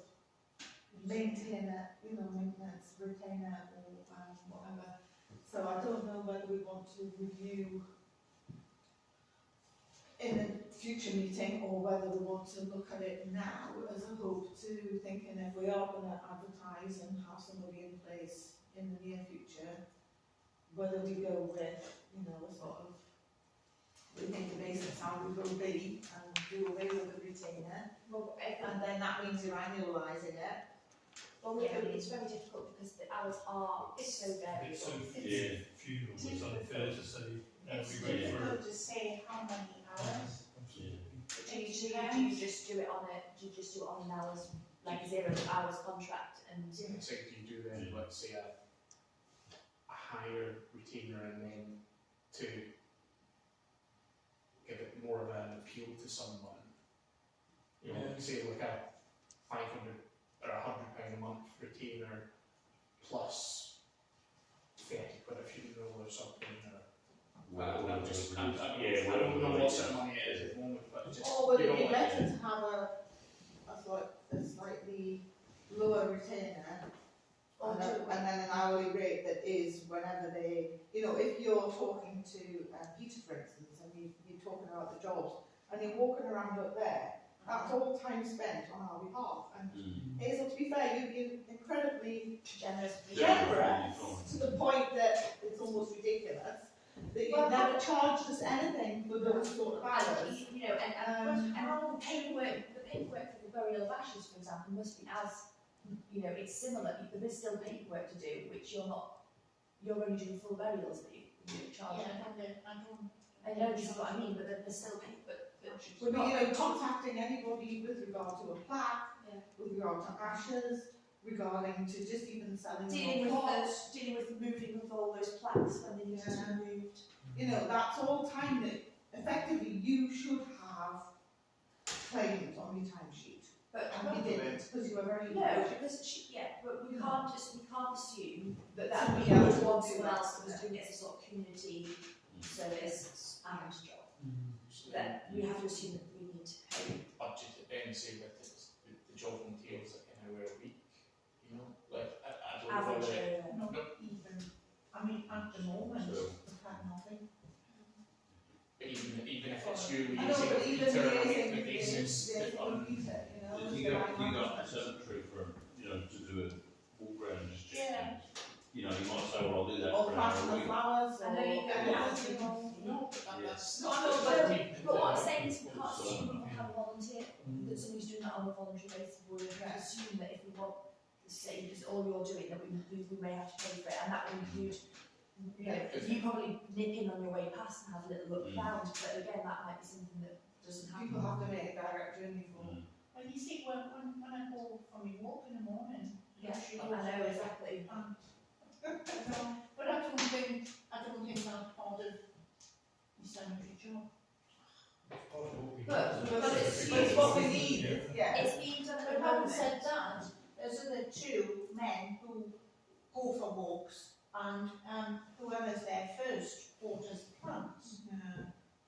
maintainer, you know, maintenance retainer or whatever. So I don't know whether we want to review in a future meeting or whether we want to look at it now as a hope to thinking if we are going to advertise and have somebody in place in the near future, whether we go with, you know, a sort of, we think the basic salary will be and do away with the retainer, Well, and then that means you're annualising it. well, yeah, it's very difficult because the hours are so variable. It's so Yeah. funeral, it's unfair to say, It's we go through. difficult to say how many hours. Absolutely. Do you just do it on an hours, like a 0 hours contract and? So do you do then, let's say, a higher retainer and then to give it more of an appeal to someone, You know, say like a 500 or £100 a month retainer plus 30 quid a funeral or something. Or, I don't know what sort of money it is at the moment, but just, Or would you it know, be like, better to have a slightly lower retainer and then an hourly rate that is whenever they, if you're talking to Peter, for instance, and you're talking about the jobs, and you're walking around up there, that's all time spent on our behalf. And Hazel, to be fair, you're incredibly generous to the point that it's almost ridiculous that you've never charged us anything for those sort of hours. And all the paperwork for the burial of ashes, for example, must be as, it's similar, but there's still paperwork to do, which you're only doing full burials that you're charging. I know this is what I mean, but there's still paperwork. But contacting anybody with regard to a plaque, with regard to ashes, regarding to just even selling dealing them on dealing with the moving of all those plaques when they need to be moved. That's all time that effectively you should have claimed on your timesheet. But and you didn't, because you were very but we can't assume that somebody somebody else else wants will do someone that. else that was doing it as a sort of community service and job. Then we have to assume that we need to pay. budget it then, say that it's the job entails like an hour a week, like I don't know Average. whether Not even, I mean, at the moment, we've had nothing. but even if it's you I know, using a but even Peter on a liaising weekly basis, with on Peter, If you got a cemetery for, to do a walk round, just check things, you might say, well, I'll do that or for an hour planting a the week. flowers, I know you or don't have to. No, but yes. No, I know, but But what I'm saying is we can't assume that we have a volunteer, that somebody's doing that on a voluntary basis. We Yeah. assume that if we want to say this all you're doing, that we may have to pay for it, and that would include, you probably nip in on your way past and have a little look round, but again, that might be something that doesn't happen. people have to make a direct journey for. Well, you see, when I go for my walk in the morning, Yeah, she I goes know away. exactly. But I don't think that's part of the cemetery job. But It's what we need, it's being done at But the having moment. said that, there's other two men who go for walks, and whoever's there first waters plants.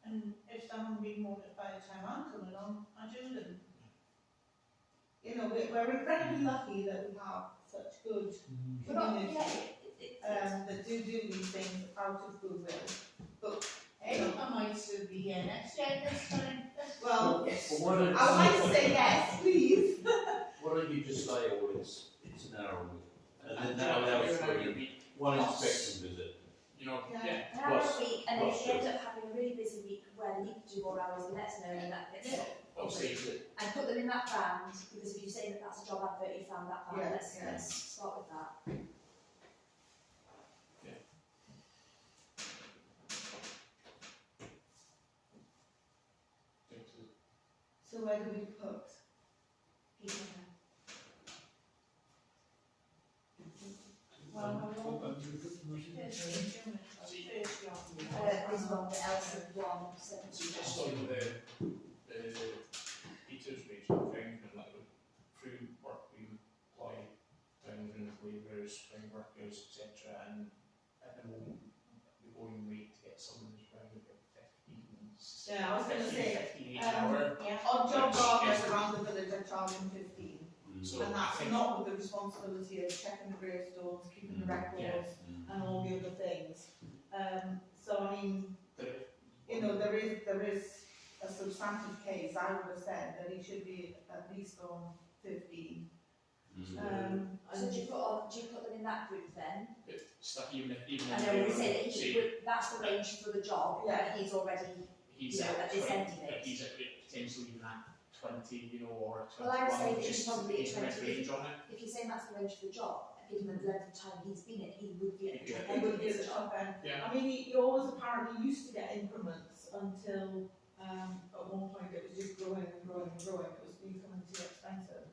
And if they haven't been watered by the time I'm coming along, I do them. We're incredibly lucky that we have such good community that do these things out of goodwill. But Hey, I might still be here next year this time. well, But why don't I would like to say yes, please. Why don't you just say, oh, it's an hour a week, and then that allows for one inspection visit. An hour Plus- a week, and if plus they end up having a really busy week where they need to do more hours, then let us know, and that gets obviously and put them in that band, because if you say that that's a job advert, you found that band, let's start with that. So where do we put? This one, the Elsa one, just on the Peter's wage thing, and like through work we employ thousands of labourers, ground workers, etc. And at the moment, the going rate to get someone who's around about 15. Yeah, I was going to say, 15 each hour. odd job gardeners around the village are charging 15. So And I that's think not with the responsibility of checking the gravestones, keeping the records, and all the other things. So I mean, there is a substantive case. I would have said that he should be at least on 15. So do you put them in that group then? stuff even if I know we say that that's the range for the job, but he's already he's at this end of it. He's at potentially even at 20, or 21. Well, I would say that he's just probably at his 20. range on it. If you're saying that's the range for the job, given the length of time he's been in, he would be at the top He end would of be at his the job. top end. Yeah. I mean, he always apparently used to get increments until at one point it was just growing and growing and growing. It was becoming too expensive,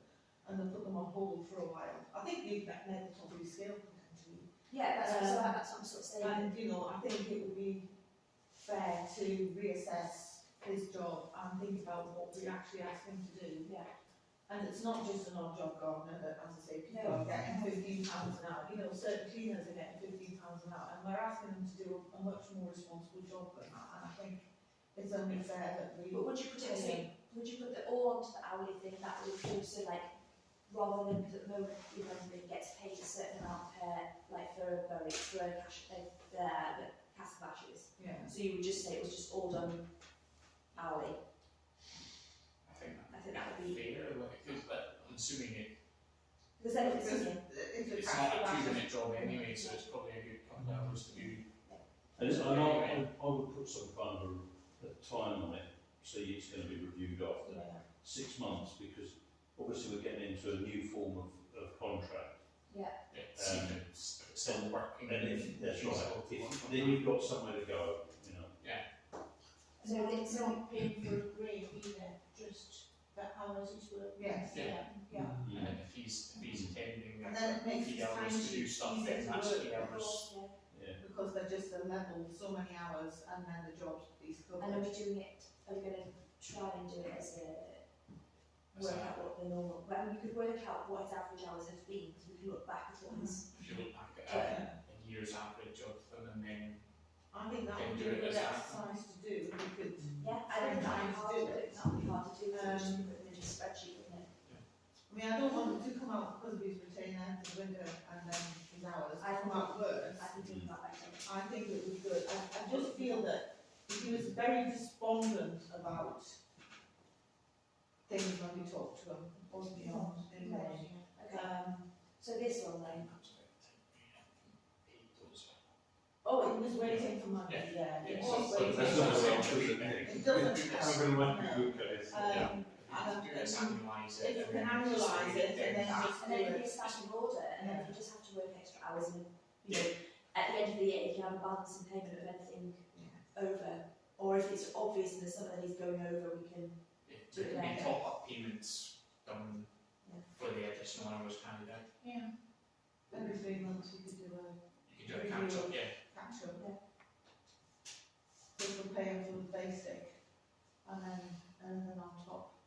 and they put them on hold for a while. I think you've met the top of his scale potentially. Yeah, that's what I'm sort of saying. And I think it would be fair to reassess his job and think about what we actually ask him to do. Yeah. And it's not just an odd job gardener that, as I say, people No. are getting £15 an hour. You know, certain cleaners are getting £15 an hour, and we're asking them to do a much more responsible job than that. And I think it's only fair that we. But would you put it would you put the all onto the hourly thing that would include, so like, rather than, because at the moment, your member gets paid a certain amount per, like for a cash, the cast badges. Yeah. So you would just say it was just all done hourly. I think that would be fair, like, because I'm assuming because then if it's Because something, it's not a 2-minute job anyway, so it's probably a good couple of hours to do. And I would put some kind of a time on it, see it's going to be reviewed after 6 months, because obviously we're getting into a new form of contract. yeah. See if it's still working. And if that's right, then you've got somewhere to go, you know. So it's not paying for a break either, just the hours he's worked. Yes. Yeah. And if he's attending, And then it makes his 3 hours to do timesheet stuff, easier then to that's work 3 hours. Yeah. because they're just a level, so many hours, and then the job's is covered. And are we doing it, are we going to try and do it as a, work out what the normal, well, we could work out what his average hours have been, because we can look back at what his, If you look back at a year's average of them, and then I think that Then would do be a it good as that. exercise to do. We could. yeah, I think that would be hard to do, that would be hard to do, so just Um, put them into a spreadsheet, wouldn't it? I mean, I don't want it to come out because of his retainer to the window and then his hours I come out worse. I can think about that better. I think it would be good. I just feel that he was very despondent about things when we talked to him. It wasn't beyond anyway. Okay, so this one then, Oh, he was waiting for money. Yeah, he Yeah, was so waiting. That's not a lot, is it? It doesn't. I'm going to make a good case. And let's annualise if it. you can annualise it and then just and do then it can it. be a standing order, and then if you just have to work extra hours, and you know, at the end of the year, you can have a balance in payment of anything over, or if it's obvious in the summer that he's going over, we can. There can be top-up payments done for the additional hours carried out. Yeah. Every 3 months you could do a You can do a catch-up, catch up. Yeah. Just for paying for the basic and then on top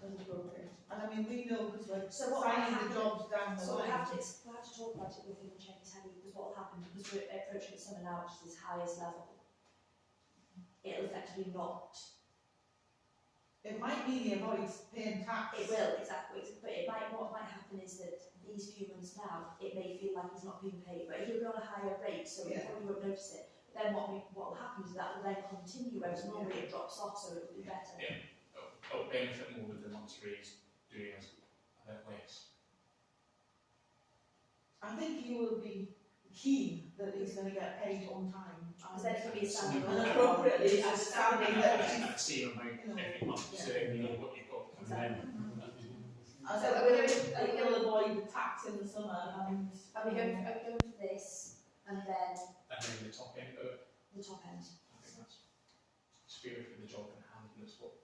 as appropriate. And I mean, we know because we're So what signing will the jobs down the So we'll line. have to talk about it with him and check his head, because what will happen, because we're approaching the summer now, which is his highest level, it'll effectively not. It might mean he avoids paying tax. It will, exactly, but what might happen is that these few months now, it may feel like he's not being paid, but he'll be on a higher rate, so he probably won't notice it. But then what will happen is that will then continue, whereas normally it drops off, so it'll be better. Yeah. It'll benefit more with the month's raised doing as a bit less. I think he will be keen that he's going to get paid on time. Because then it can be a standing And order. appropriately, understanding that That same amount every month, so you know what you've got coming in. I think we'll avoid the tax in the summer and. Are we going for this, and then And then the top end of it, the top end? I think that's fair for the job in hand, and it's what.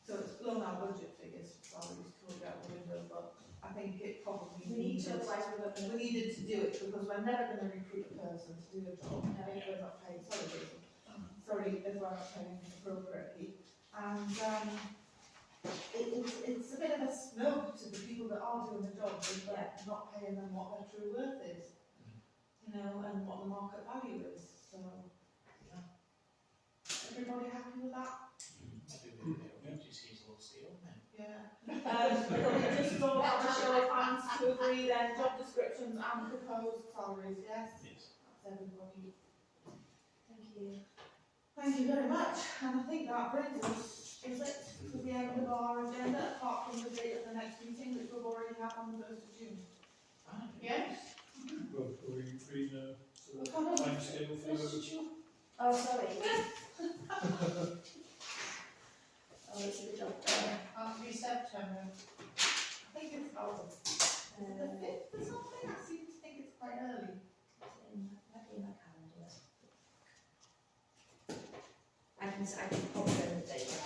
So it's blown our budget figures, salaries to look out the window, but I think it probably We need to, needed. otherwise we're not going to. We needed to do it because we're never going to recruit a person to do a job if we're not paid. Sorry, if we're not paying appropriately. And it's a bit of a snub to the people that are doing the job if we're not paying them what their true worth is, you know, and what the market value is. So, everybody happy with that? Yeah. We just thought I'd just show of hands to agree then, job descriptions and proposed salaries, yes? Yes. That's everybody. Thank you. Thank you very much, and I think that brings us, is it, to the end of our agenda, apart from the date of the next meeting, which we've already had on the 1st of June. Yes. Well, are we free now? So, Come on. time scale for Oh, sorry. Oh, it's a good job. Can't be September. I think it's, oh, is it the 5th or something? I seem to think it's quite early. Might be in my calendar. I can probably go in the date now.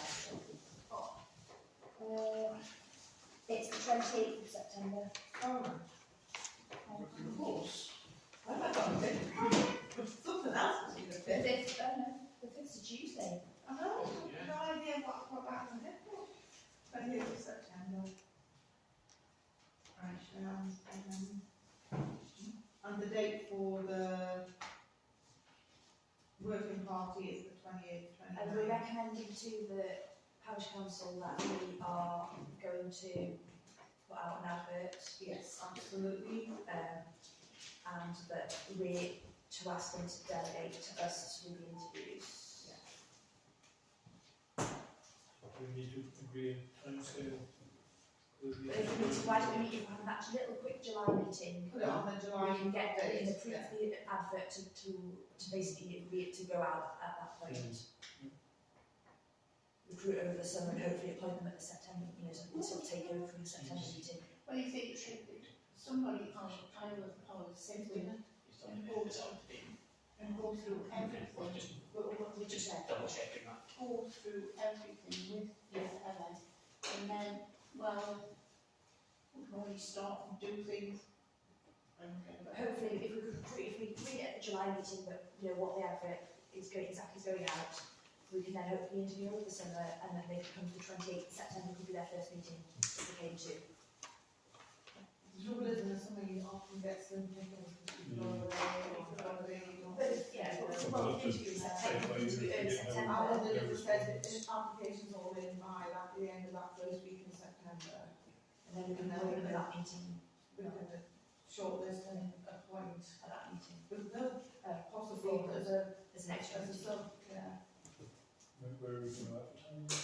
It's the 28th of September. Oh, Of course. I thought it was something else was the 5th. 5th, the 5th's a Tuesday. I know, Yeah. no idea what that's ahead for. 20th of September. Right, and the date for the working party is the 28th, And we're recommending to the parish council that we are going to put out an advert, Yes, absolutely. and that we're to ask them to delegate to us to do the interviews. We need to agree a timescale. But if we need to, why don't we need to have that little quick July meeting? Put it on the July We can get date, in approve yeah. the advert to basically agree it to go out at that point. Recruit over the summer and hopefully appoint them at the September, so we sort of take over from the September meeting. Well, you think somebody I will simply and go through everything, We just said, Double checking that. go through everything with Ellen, and then, well, we can already start and do things. hopefully if we could agree at the July meeting that, what the advert is going out, we can then hopefully interview over the summer and then they can come to the 28th of September, could be their first meeting if they came to. The trouble is in the summer you often get some pickles because people are away or holiday or. But well, interview in September, interview early September. I wondered if it said that if applications all in by the end of that first week in September, And then we can hold them at that meeting, we can shortlist and appoint at that meeting, with no possibly as a as an extra. sub, yeah. Where are we going to advertise?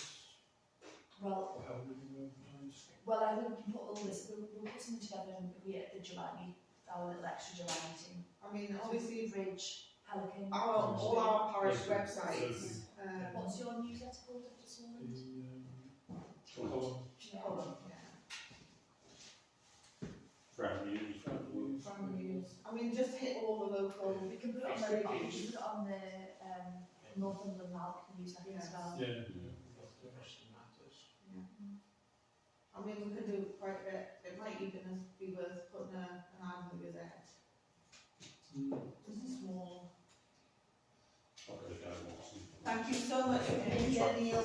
Well, Or how are we going to advertise? I think we can put all this, we'll put something together and agree at the July meeting, our little extra July meeting. I mean, obviously, Bridge, Pelican. all our parish Yes, websites, What's your newsletter called after school? The column. column, yeah. Fran News, From news. I mean, just hit all the local. We can put it on the, we can put it on the Northumberland Mark newsletter as well. Yeah. Question matters. Yeah. I mean, we could do quite a bit. It might even be worth putting an ad in the Gazette. Just a small. I've got to go, Watson. Thank you so much for being here, Neil.